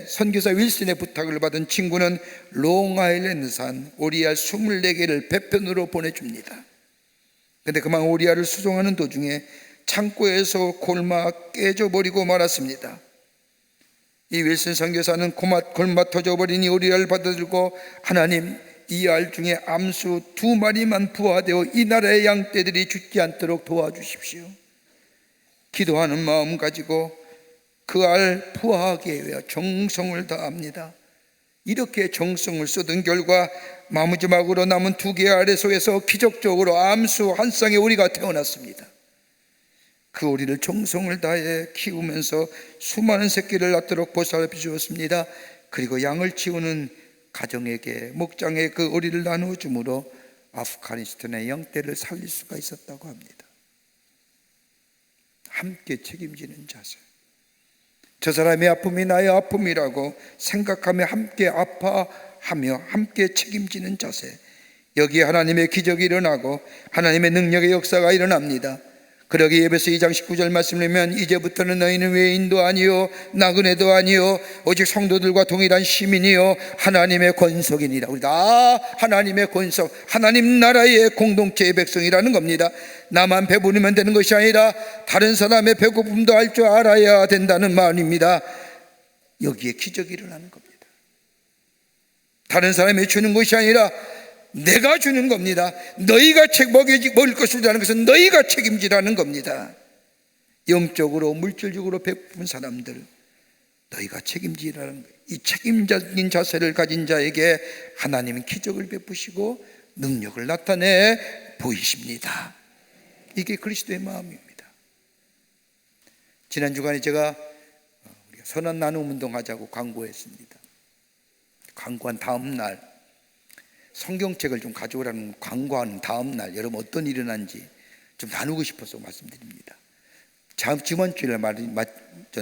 선교사 윌슨의 부탁을 받은 친구는 롱아일랜드산 오리알 24개를 배편으로 보내줍니다. 그런데 그만 오리알을 수송하는 도중에 창고에서 깨져버리고 말았습니다. 이 윌슨 선교사는 골마 터져버린 이 오리알을 받아들고, 하나님, 이 알 중에 암수 2마리만 부화되어 이 나라의 양떼들이 죽지 않도록 도와주십시오. 기도하는 마음 가지고 그 알 부화하기 위해 정성을 다합니다. 이렇게 정성을 쏟은 결과 마지막으로 남은 2개의 알의 속에서 기적적으로 암수 한 쌍의 오리가 태어났습니다. 그 오리를 정성을 다해 키우면서 수많은 새끼를 낳도록 보살펴 주었습니다. 그리고 양을 키우는 가정에게 목장에 그 오리를 나누어 주므로 아프가니스탄의 양떼를 살릴 수가 있었다고 합니다. 함께 책임지는 자세. 저 사람의 아픔이 나의 아픔이라고 생각하며 함께 아파하며 함께 책임지는 자세. 여기에 하나님의 기적이 일어나고 하나님의 능력의 역사가 일어납니다. 그러기 에베소 2장 19절 말씀을 보면, 이제부터는 너희는 외인도 아니요 나그네도 아니요 오직 성도들과 동일한 시민이요 하나님의 권속이니라. 우리 다 하나님의 권속, 하나님 나라의 공동체의 백성이라는 겁니다. 나만 배부르면 되는 것이 아니라 다른 사람의 배고픔도 알 줄 알아야 된다는 말입니다. 여기에 기적이 일어나는 겁니다. 다른 사람이 주는 것이 아니라 내가 주는 겁니다. 너희가 먹을 것을 주라는 것은 너희가 책임지라는 겁니다. 영적으로 물질적으로 베푼 사람들, 너희가 책임지라는 거예요. 이 책임적인 자세를 가진 자에게 하나님은 기적을 베푸시고 능력을 나타내 보이십니다. 이게 그리스도의 마음입니다. 지난 주간에 제가 우리가 선한 나눔 운동 하자고 광고했습니다. 광고한 다음 날 성경책을 좀 가져오라는 광고하는 다음 날 여러분 어떤 일이 일어난지 좀 나누고 싶어서 말씀드립니다. 지난 주일에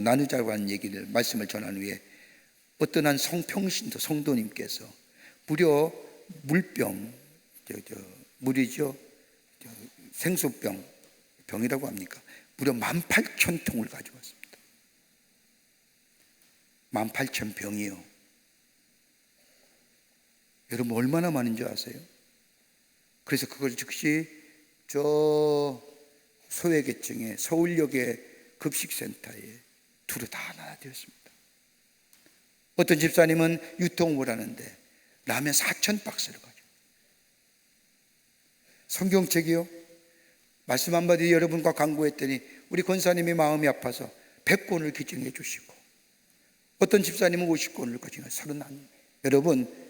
나누자고 하는 말씀을 전한 후에 어떤 한 성평신도 성도님께서 무려 물병, 물이죠, 생수병, 병이라고 합니까? 무려 18,000통을 가져왔습니다. 18,000병이요. 여러분 얼마나 많은 줄 아세요? 그래서 그걸 즉시 저 소외계층의 서울역의 급식센터에 두루 다 나눠드렸습니다. 어떤 집사님은 유통을 하는데 라면 4,000박스를 가져요. 성경책이요, 말씀 한마디 여러분과 강구했더니 우리 권사님이 마음이 아파서 100권을 기증해 주시고, 어떤 집사님은 50권을 가지고 31. 여러분,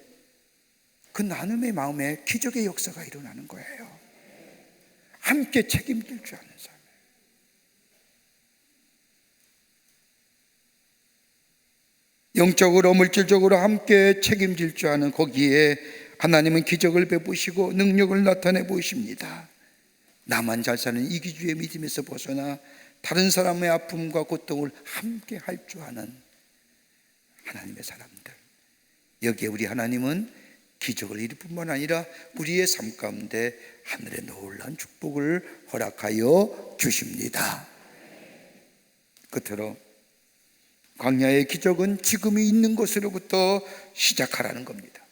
그 나눔의 마음에 기적의 역사가 일어나는 거예요. 함께 책임질 줄 아는 삶. 영적으로 물질적으로 함께 책임질 줄 아는 거기에 하나님은 기적을 베푸시고 능력을 나타내 보이십니다. 나만 잘 사는 이기주의 믿음에서 벗어나 다른 사람의 아픔과 고통을 함께 할 줄 아는 하나님의 사람들. 여기에 우리 하나님은 기적을 이룰 뿐만 아니라 우리의 삶 가운데 하늘의 놀라운 축복을 허락하여 주십니다. 끝으로 광야의 기적은 지금이 있는 것으로부터 시작하라는 겁니다.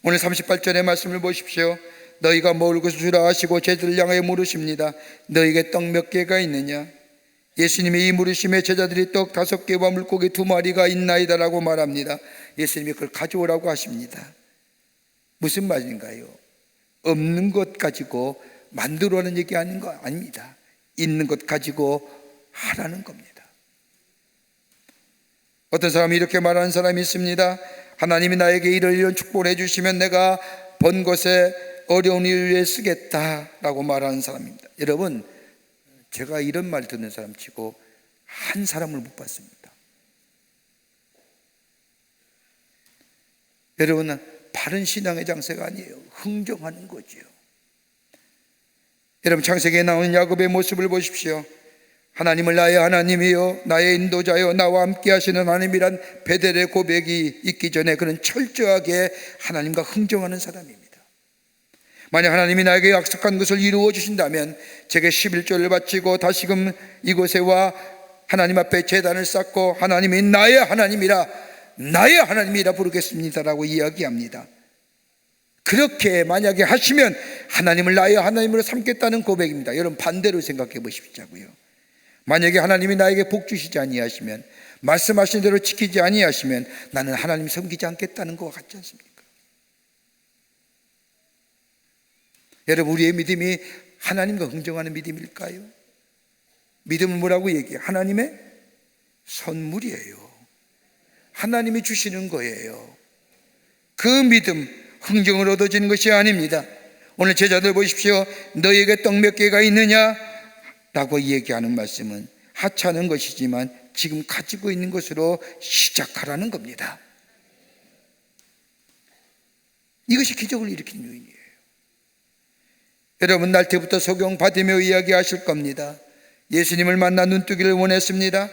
오늘 38절의 말씀을 보십시오. 너희가 먹을 것을 주라 하시고 제자들을 향하여 물으십니다. 너희에게 떡 몇 개가 있느냐? 예수님의 이 물으심에 제자들이 떡 5개와 물고기 2마리가 있나이다 라고 말합니다. 예수님이 그걸 가져오라고 하십니다. 무슨 말인가요? 없는 것 가지고 만들어라는 얘기 아닌 거 아닙니다. 있는 것 가지고 하라는 겁니다. 어떤 사람이 이렇게 말하는 사람이 있습니다. 하나님이 나에게 이런 축복을 해주시면 내가 번 것에 어려운 일에 쓰겠다라고 말하는 사람입니다. 여러분, 제가 이런 말 듣는 사람 치고 한 사람을 못 봤습니다. 여러분, 바른 신앙의 장세가 아니에요. 흥정하는 거지요. 여러분, 창세기에 나오는 야곱의 모습을 보십시오. 하나님을 나의 하나님이요 나의 인도자요 나와 함께 하시는 하나님이란 베델의 고백이 있기 전에 그는 철저하게 하나님과 흥정하는 사람입니다. 만약 하나님이 나에게 약속한 것을 이루어 주신다면 제게 11조를 바치고 다시금 이곳에 와 하나님 앞에 제단을 쌓고 하나님이 나의 하나님이라 부르겠습니다라고 이야기합니다. 그렇게 만약에 하시면 하나님을 나의 하나님으로 삼겠다는 고백입니다. 여러분 반대로 생각해 보십시오고요. 만약에 하나님이 나에게 복 주시지 아니하시면, 말씀하신 대로 지키지 아니하시면 나는 하나님 섬기지 않겠다는 것 같지 않습니까? 여러분, 우리의 믿음이 하나님과 흥정하는 믿음일까요? 믿음은 뭐라고 얘기해요? 하나님의 선물이에요. 하나님이 주시는 거예요. 그 믿음, 흥정을 얻어지는 것이 아닙니다. 오늘 제자들 보십시오. 너에게 떡 몇 개가 있느냐? 라고 얘기하는 말씀은 하찮은 것이지만 지금 가지고 있는 것으로 시작하라는 겁니다. 이것이 기적을 일으킨 요인이에요. 여러분, 날 때부터 소경 바디메오 이야기하실 겁니다. 예수님을 만나 눈뜨기를 원했습니다.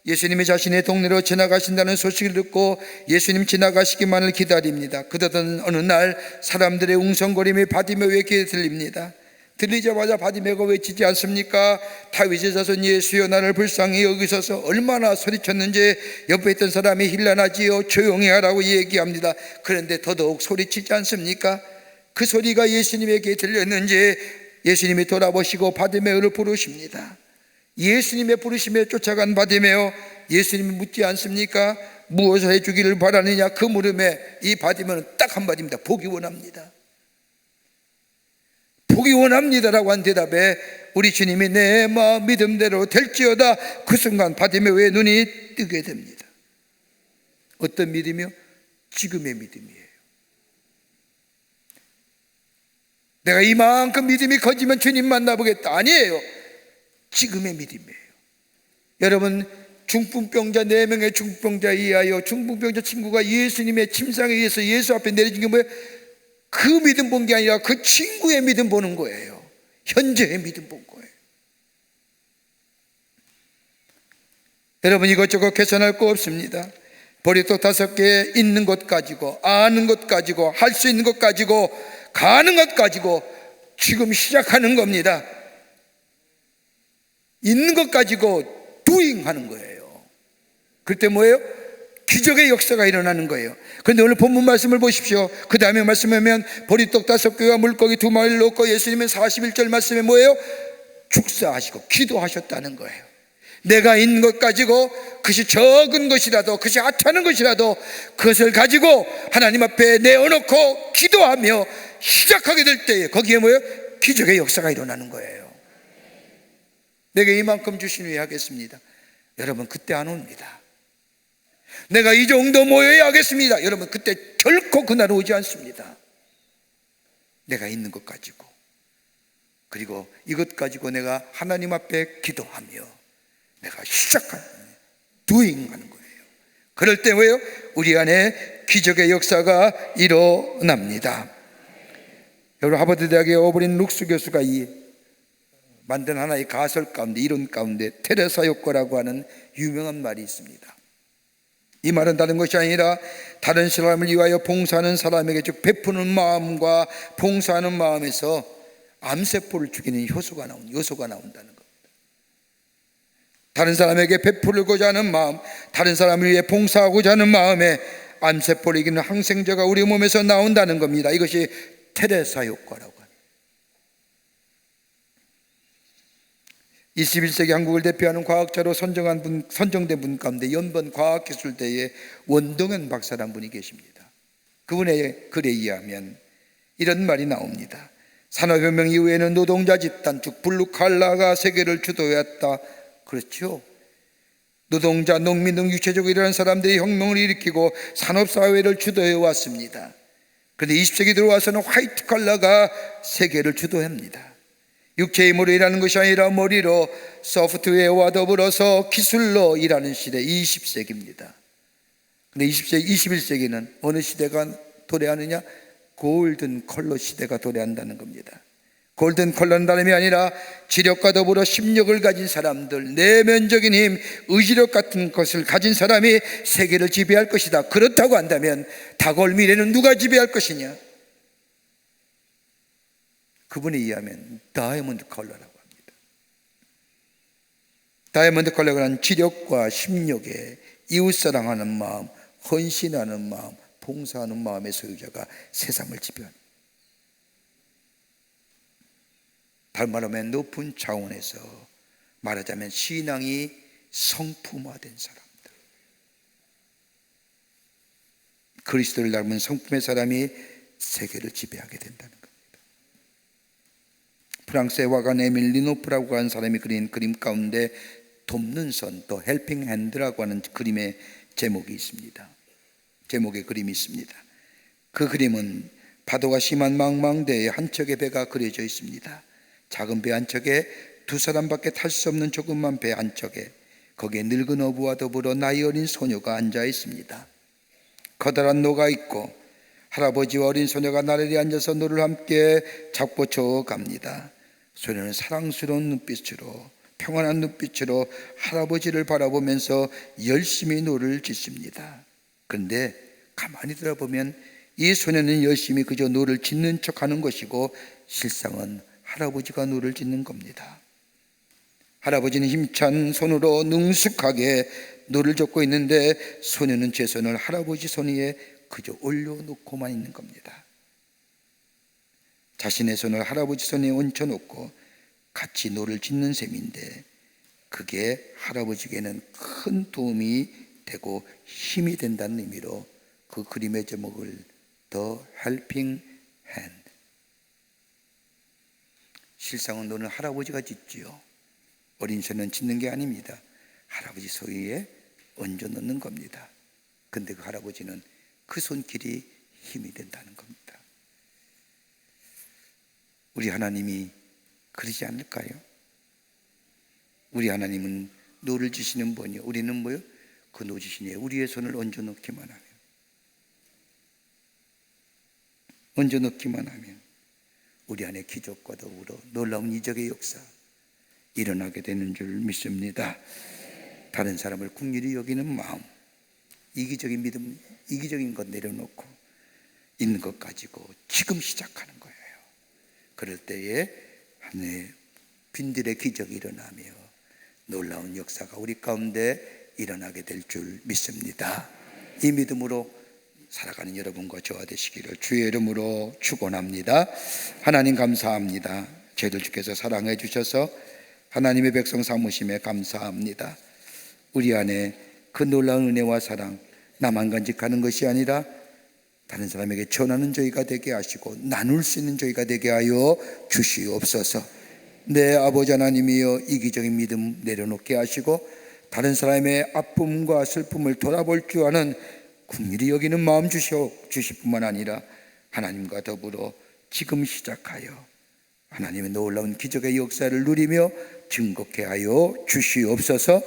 예수님이 자신의 동네로 지나가신다는 소식을 듣고 예수님 지나가시기만을 기다립니다. 그러던 어느 날 사람들의 웅성거림이 바디메오의 귀에 들립니다. 들리자마자 바디메오가 외치지 않습니까? 다윗의 자손 예수여, 나를 불쌍히 여기소서. 얼마나 소리쳤는지 옆에 있던 사람이 힐난하지요, 조용히 하라고 얘기합니다. 그런데 더더욱 소리치지 않습니까? 그 소리가 예수님에게 들렸는지 예수님이 돌아보시고 바디메오를 부르십니다. 예수님의 부르심에 쫓아간 바디메오, 예수님이 묻지 않습니까? 무엇을 해주기를 바라느냐? 그 물음에 이 바디메오는 딱 한마디입니다. 보기 원합니다. 보기 원합니다라고 한 대답에 우리 주님이 내 마음 믿음대로 될지어다. 그 순간 바디메오의 눈이 뜨게 됩니다. 어떤 믿음이요? 지금의 믿음이에요. 내가 이만큼 믿음이 커지면 주님 만나보겠다, 아니에요. 지금의 믿음이에요. 여러분, 중풍병자 4명의 중풍병자에 의하여 중풍병자 친구가 예수님의 침상에 의해서 예수 앞에 내려진 게 뭐예요? 그 믿음 본 게 아니라 그 친구의 믿음 보는 거예요. 현재의 믿음 본 거예요. 여러분, 이것저것 계산할 거 없습니다. 보리떡 5개 있는 것 가지고, 아는 것 가지고, 할 수 있는 것 가지고, 가는 것 가지고 지금 시작하는 겁니다. 있는 것 가지고 doing 하는 거예요. 그때 뭐예요? 기적의 역사가 일어나는 거예요. 그런데 오늘 본문 말씀을 보십시오. 그 다음에 말씀하면 보리떡 5개와 물고기 2마리를 놓고 예수님은 41절 말씀에 뭐예요? 축사하시고 기도하셨다는 거예요. 내가 있는 것 가지고, 그것이 적은 것이라도, 그것이 하찮은 것이라도 그것을 가지고 하나님 앞에 내어놓고 기도하며 시작하게 될 때에 거기에 뭐예요? 기적의 역사가 일어나는 거예요. 내게 이만큼 주시니 하겠습니다. 여러분, 그때 안 옵니다. 내가 이 정도 모여야 하겠습니다. 여러분, 그때 결코 그날 오지 않습니다. 내가 있는 것 가지고, 그리고 이것 가지고 내가 하나님 앞에 기도하며 내가 시작하는, doing 하는 거예요. 그럴 때 왜요? 우리 안에 기적의 역사가 일어납니다. 여러분, 하버드 대학의 오브린 룩스 교수가 만든 하나의 가설 가운데, 이론 가운데 테레사 효과라고 하는 유명한 말이 있습니다. 이 말은 다른 것이 아니라 다른 사람을 위하여 봉사하는 사람에게, 즉 베푸는 마음과 봉사하는 마음에서 암세포를 죽이는 요소가 나온다는 겁니다. 다른 사람에게 베풀고자 하는 마음, 다른 사람을 위해 봉사하고자 하는 마음에 암세포를 이기는 항생제가 우리 몸에서 나온다는 겁니다. 이것이 테레사 효과라고 합니다. 21세기 한국을 대표하는 과학자로 선정된 분 가운데 연번 과학기술대의 원동현 박사라는 분이 계십니다. 그분의 글에 의하면 이런 말이 나옵니다. 산업혁명 이후에는 노동자 집단, 즉 블루칼라가 세계를 주도했다. 그렇죠. 노동자, 농민 등 육체적으로 일하는 사람들이 혁명을 일으키고 산업사회를 주도해 왔습니다. 그런데 20세기 들어와서는 화이트 칼라가 세계를 주도합니다. 육체의 힘으로 일하는 것이 아니라 머리로, 소프트웨어와 더불어서 기술로 일하는 시대, 20세기입니다. 근데 21세기는 어느 시대가 도래하느냐? 골든 컬러 시대가 도래한다는 겁니다. 골든 컬러는 다름이 아니라 지력과 더불어 심력을 가진 사람들, 내면적인 힘, 의지력 같은 것을 가진 사람이 세계를 지배할 것이다. 그렇다고 한다면 다가올 미래는 누가 지배할 것이냐? 그분에 의하면 다이아몬드 컬러라고 합니다. 다이아몬드 컬러는 지력과 심력에 이웃사랑하는 마음, 헌신하는 마음, 봉사하는 마음의 소유자가 세상을 지배합니다. 다른 말하면 높은 차원에서 말하자면 신앙이 성품화된 사람들, 그리스도를 닮은 성품의 사람이 세계를 지배하게 된다는 겁니다. 프랑스의 화가 에밀 리노프라고 하는 사람이 그린 그림 가운데 돕는 손, 또 헬핑 핸드라고 하는 그림의 제목이 있습니다. 제목의 그림이 있습니다. 그 그림은 파도가 심한 망망대에 한 척의 배가 그려져 있습니다. 작은 배 한 척에 두 사람밖에 탈 수 없는 조그만 배 한 척에 거기에 늙은 어부와 더불어 나이 어린 소녀가 앉아 있습니다. 커다란 노가 있고 할아버지와 어린 소녀가 나란히 앉아서 노를 함께 잡고쳐 갑니다. 소녀는 사랑스러운 눈빛으로, 평안한 눈빛으로 할아버지를 바라보면서 열심히 노를 짓습니다. 그런데 가만히 들어보면 이 소녀는 열심히 그저 노를 짓는 척하는 것이고 실상은 할아버지가 노를 짓는 겁니다. 할아버지는 힘찬 손으로 능숙하게 노를 젓고 있는데 소녀는 제 손을 할아버지 손 위에 그저 올려놓고만 있는 겁니다. 자신의 손을 할아버지 손에 얹혀놓고 같이 노를 짓는 셈인데 그게 할아버지에게는 큰 도움이 되고 힘이 된다는 의미로 그 그림의 제목을 The Helping Hand, 실상은 노는 할아버지가 짓지요. 어린 소녀는 짓는 게 아닙니다. 할아버지 소위에 얹어 놓는 겁니다. 근데 그 할아버지는 그 손길이 힘이 된다는 겁니다. 우리 하나님이 그러지 않을까요? 우리 하나님은 노를 지시는 분이요, 우리는 뭐요? 그 노 지시니에 우리의 손을 얹어 놓기만 하면 우리 안에 기적과 더불어 놀라운 이적의 역사 일어나게 되는 줄 믿습니다. 다른 사람을 긍휼히 여기는 마음, 이기적인 믿음, 이기적인 것 내려놓고 있는 것 가지고 지금 시작하는 거예요. 그럴 때에 하늘의 빈들의 기적이 일어나며 놀라운 역사가 우리 가운데 일어나게 될 줄 믿습니다. 이 믿음으로 살아가는 여러분과 저와 되시기를 주의 이름으로 축원합니다. 하나님 감사합니다. 저희들 주께서 사랑해 주셔서 하나님의 백성 삼으심에 감사합니다. 우리 안에 그 놀라운 은혜와 사랑 나만 간직하는 것이 아니라 다른 사람에게 전하는 저희가 되게 하시고 나눌 수 있는 저희가 되게 하여 주시옵소서. 내 아버지 하나님이여, 이기적인 믿음 내려놓게 하시고 다른 사람의 아픔과 슬픔을 돌아볼 줄 아는 긍휼히 여기는 마음 주실 뿐만 아니라 하나님과 더불어 지금 시작하여 하나님의 놀라운 기적의 역사를 누리며 증거케 하여 주시옵소서.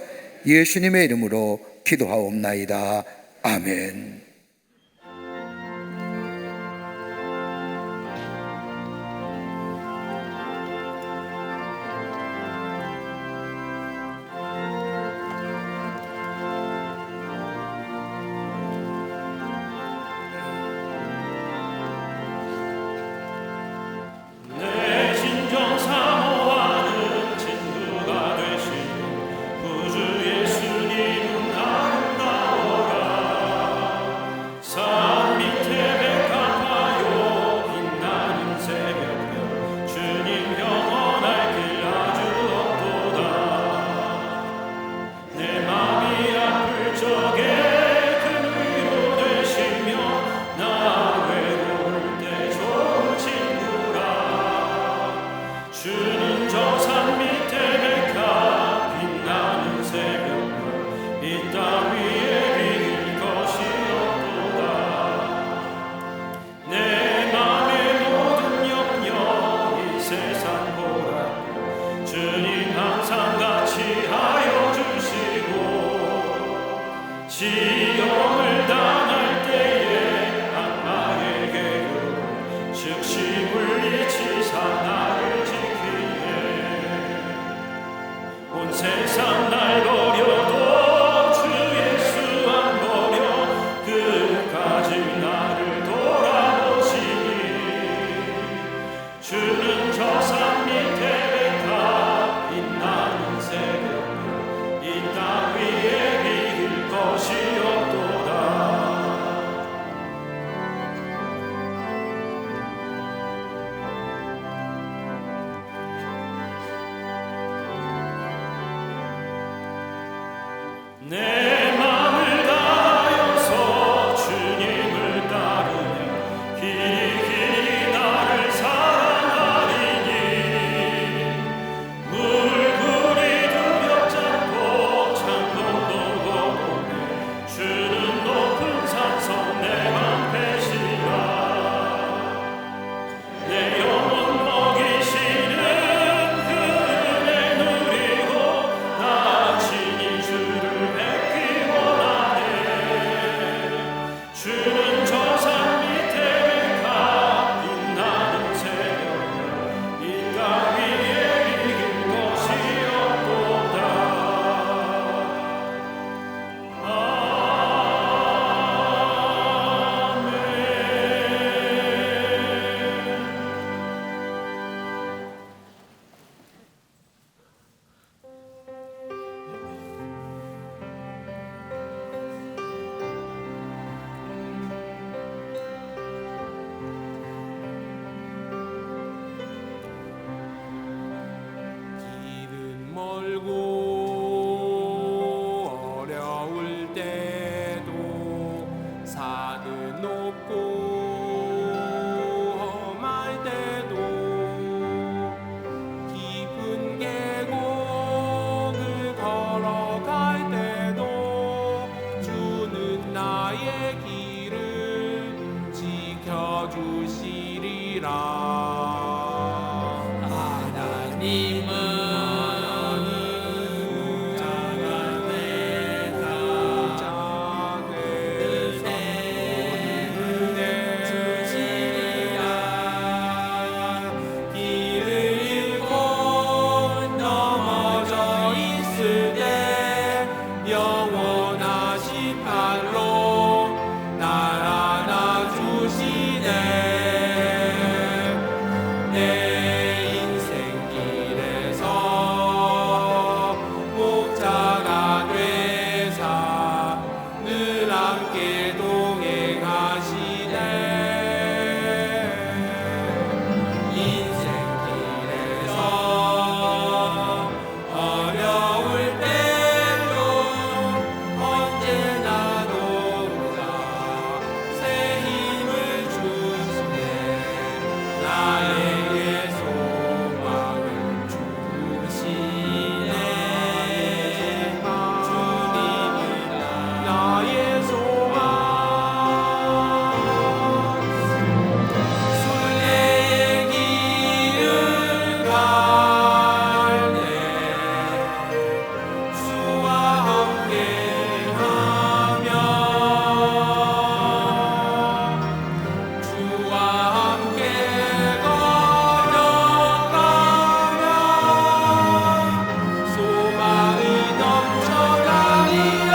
예수님의 이름으로 기도하옵나이다. 아멘. 멀고 어려울 때도 산은 높고 험할 때도 깊은 계곡을 걸어갈 때도 주는 나의 길을 지켜주시리라. 영원하신 팔로 날 안아주시네. 내 인생 길에서 목자가 되사 늘 함께 동행하시네. 인생 길에서 어려울 때도 언제나 동자 새 힘을 주시네. 나에게 소망을 주시네. 주님은 나의 소망. 순례의 길을 갈 때 주와 함께하며 주와 함께 걸어가며 소망이 넘쳐가리라.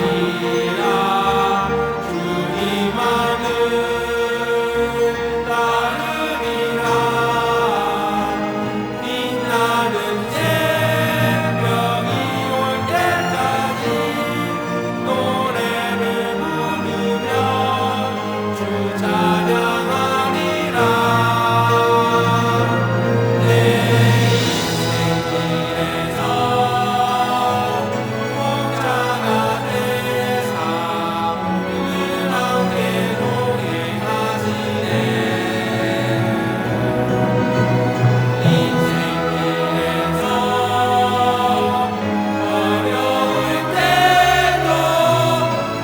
걸어가리라. 주님만을 따르리라. 빛나는 새벽이 올 때까지 노래를 부르며 주 찬양하리라. 내 인생 길에서 목자가 되사 늘 함께 동행하시네. 인생 길에서 어려울 때도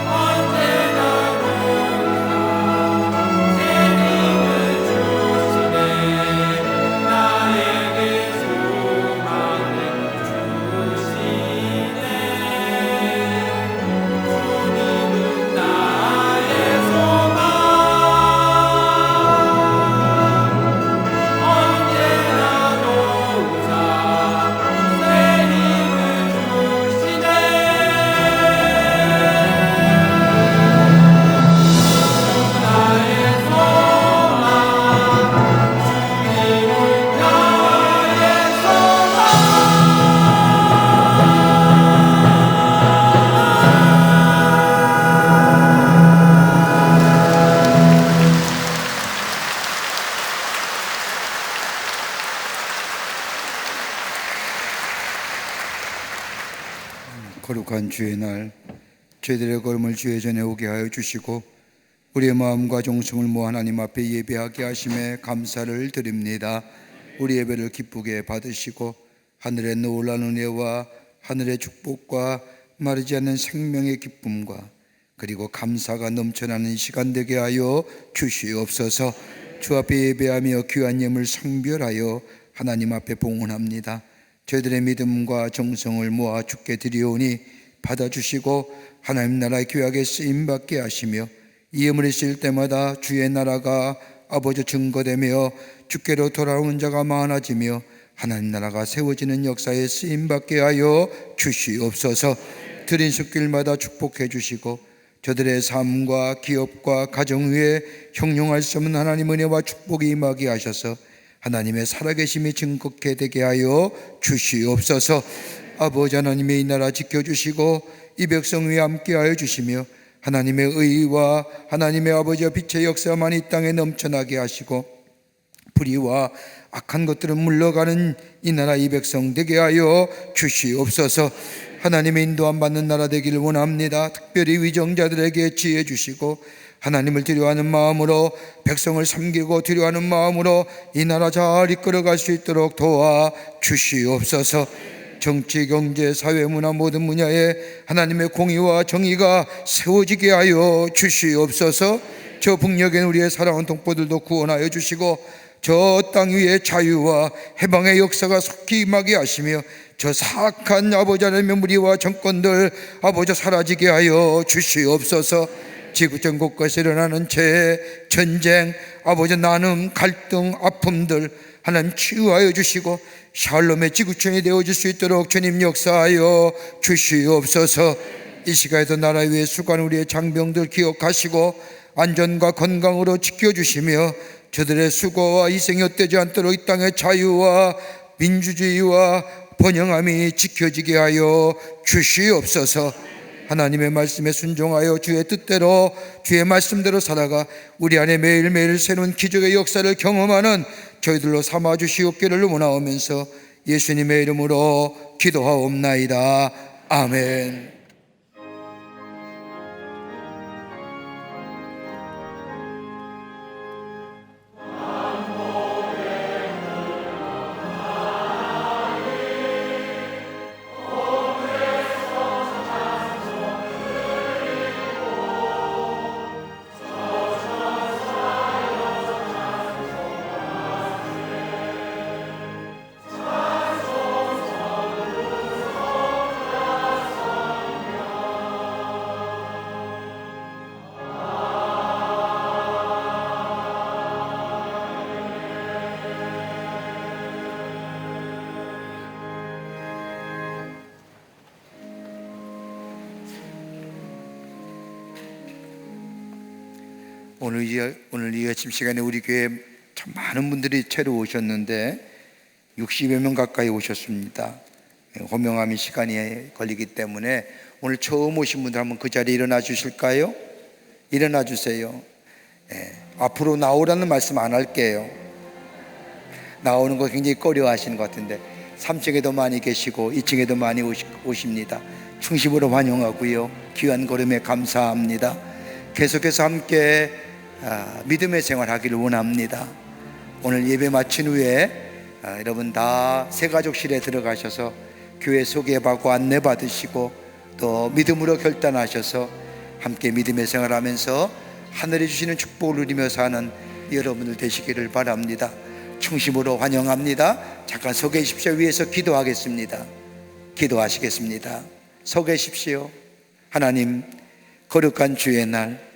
언제나 동사 새 힘을 주시네. 나에게 소망을 주시네. 주님은 나의 소망. 언제나 동사 새 힘을 주시네. 나의 소망. 주님은 나의 소망. 거룩한 주의 날, 저희들의 걸음을 주의 전에 오게 하여 주시고 우리의 마음과 정성을 모아 하나님 앞에 예배하게 하심에 감사를 드립니다. 우리 예배를 기쁘게 받으시고 하늘의 놀라운 은혜와 하늘의 축복과 마르지 않는 생명의 기쁨과 그리고 감사가 넘쳐나는 시간 되게 하여 주시옵소서. 주 앞에 예배하며 귀한 예물 성별하여 하나님 앞에 봉헌합니다. 저희들의 믿음과 정성을 모아 주께 드리오니 받아주시고 하나님 나라의 귀하게 쓰임받게 하시며 이 예물이 쓰일 때마다 주의 나라가 아버지 증거되며 주께로 돌아오는 자가 많아지며 하나님 나라가 세워지는 역사에 쓰임받게 하여 주시옵소서. 드린 숲길마다 축복해 주시고 저들의 삶과 기업과 가정 위에 형용할 수 없는 하나님 은혜와 축복이 임하게 하셔서 하나님의 살아계심이 증거케 되게 하여 주시옵소서. 아버지 하나님의 이 나라 지켜주시고 이 백성 위에 함께하여 주시며 하나님의 의와 하나님의 아버지와 빛의 역사만 이 땅에 넘쳐나게 하시고 불의와 악한 것들은 물러가는 이 나라 이 백성 되게 하여 주시옵소서. 하나님의 인도함 받는 나라 되기를 원합니다. 특별히 위정자들에게 지혜 주시고 하나님을 두려워하는 마음으로 백성을 섬기고 두려워하는 마음으로 이 나라 잘 이끌어갈 수 있도록 도와 주시옵소서. 정치, 경제, 사회, 문화 모든 분야에 하나님의 공의와 정의가 세워지게 하여 주시옵소서. 저 북녘에 우리의 사랑하는 동포들도 구원하여 주시고 저 땅 위에 자유와 해방의 역사가 속히 임하게 하시며 저 사악한 아버지 하나님의 무리와 정권들 아버지 사라지게 하여 주시옵소서. 지구전 곳곳에 일어나는 재해, 전쟁, 아버지 나눔, 갈등, 아픔들 하나님 치유하여 주시고 샬롬의 지구촌이 되어질 수 있도록 주님 역사하여 주시옵소서. 이 시간에도 나라 위에 수고하는 우리의 장병들 기억하시고 안전과 건강으로 지켜주시며 저들의 수고와 희생이 헛되지 않도록 이 땅의 자유와 민주주의와 번영함이 지켜지게 하여 주시옵소서. 하나님의 말씀에 순종하여 주의 뜻대로 주의 말씀대로 살아가 우리 안에 매일매일 새로운 기적의 역사를 경험하는 저희들로 삼아 주시옵기를 원하오면서 예수님의 이름으로 기도하옵나이다. 아멘. 오늘 이 아침 시간에 우리 교회에 참 많은 분들이 채로 오셨는데 60여 명 가까이 오셨습니다. 호명함이 시간이 걸리기 때문에 오늘 처음 오신 분들 한번 그 자리에 일어나 주실까요? 일어나 주세요. 앞으로 나오라는 말씀 안 할게요. 나오는 거 굉장히 꺼려 하시는 것 같은데 3층에도 많이 계시고 2층에도 많이 오십니다. 충심으로 환영하고요. 귀한 걸음에 감사합니다. 계속해서 함께 믿음의 생활하기를 원합니다. 오늘 예배 마친 후에 여러분 다 새가족실에 들어가셔서 교회 소개받고 안내받으시고 또 믿음으로 결단하셔서 함께 믿음의 생활하면서 하늘이 주시는 축복을 누리며 사는 여러분들 되시기를 바랍니다. 충심으로 환영합니다. 잠깐 서 계십시오. 위에서 기도하겠습니다. 기도하시겠습니다. 서 계십시오. 하나님, 거룩한 주의 날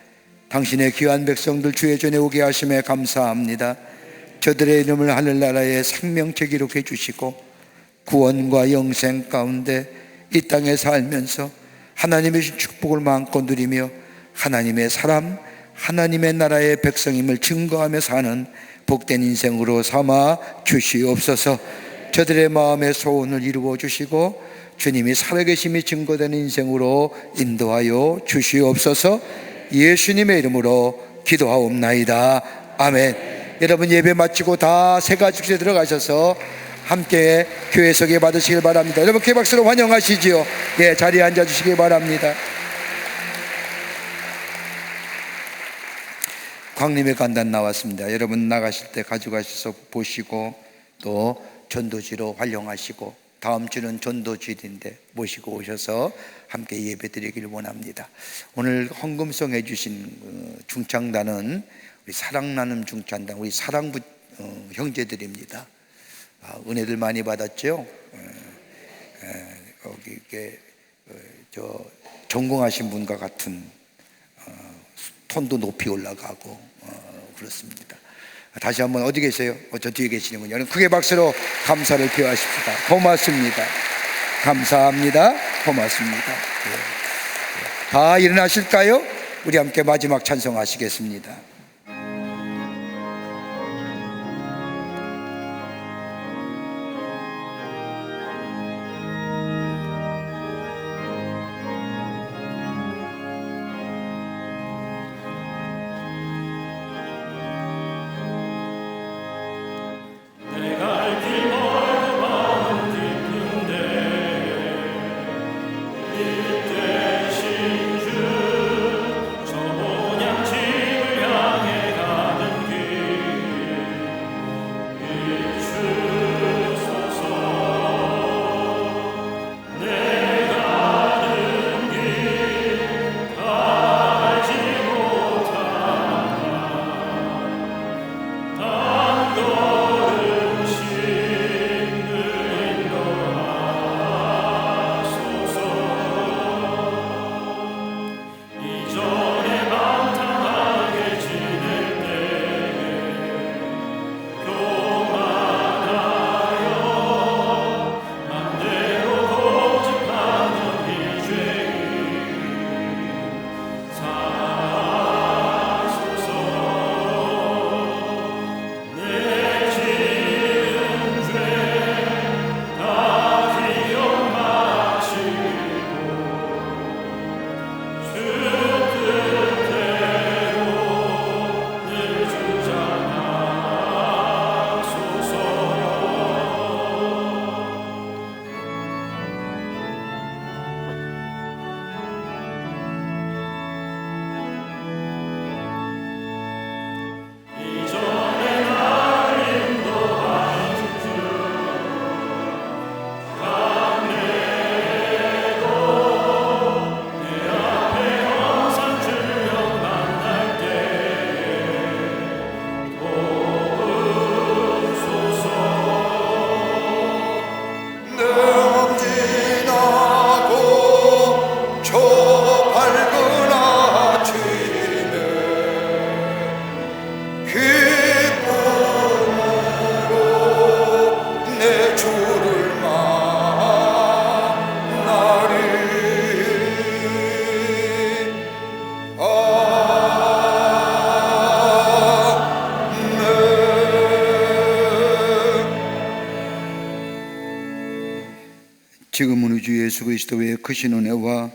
당신의 귀한 백성들 주의 전에 오게 하심에 감사합니다. 저들의 이름을 하늘나라의 생명체 기록해 주시고 구원과 영생 가운데 이 땅에 살면서 하나님의 축복을 마음껏 누리며 하나님의 사람, 하나님의 나라의 백성임을 증거하며 사는 복된 인생으로 삼아 주시옵소서. 저들의 마음의 소원을 이루어 주시고 주님이 살아계심이 증거되는 인생으로 인도하여 주시옵소서. 예수님의 이름으로 기도하옵나이다. 아멘. 여러분 예배 마치고 다 새가족실에 들어가셔서 함께 교회 소개 받으시길 바랍니다. 여러분 큰 박수로 환영하시지요. 예, 자리에 앉아주시기 바랍니다. 광림의 간단 나왔습니다. 여러분 나가실 때 가져가셔서 보시고 또 전도지로 활용하시고 다음 주는 전도주일인데 모시고 오셔서 함께 예배 드리기를 원합니다. 오늘 헌금송 해주신 중창단은 우리 사랑나눔 중창단 우리 사랑부 형제들입니다. 은혜들 많이 받았죠. 여기 저 전공하신 분과 같은 톤도 높이 올라가고 그렇습니다. 다시 한번 어디 계세요? 저 뒤에 계시는군요. 여러분 크게 박수로 감사를 표하십시다. 고맙습니다. 감사합니다. 고맙습니다. 다 일어나실까요? 우리 함께 마지막 찬송하시겠습니다. 지금은 우리 주 예수 그리스도의 크신 은혜와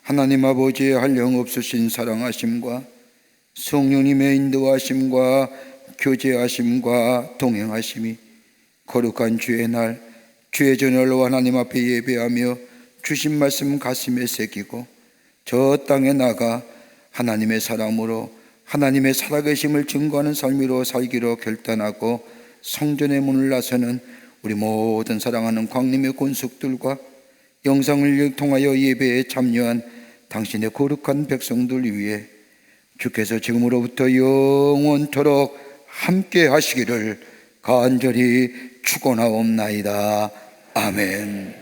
하나님 아버지의 한량없으신 사랑하심과 성령님의 인도하심과 교제하심과 동행하심이 거룩한 주의 날 주의 저녁을 하나님 앞에 예배하며 주신 말씀 가슴에 새기고 저 땅에 나가 하나님의 사람으로 하나님의 살아계심을 증거하는 삶으로 살기로 결단하고 성전의 문을 나서는 우리 모든 사랑하는 광림의 권속들과 영상을 통하여 예배에 참여한 당신의 거룩한 백성들 위해 주께서 지금으로부터 영원토록 함께 하시기를 간절히 축원하옵나이다. 아멘.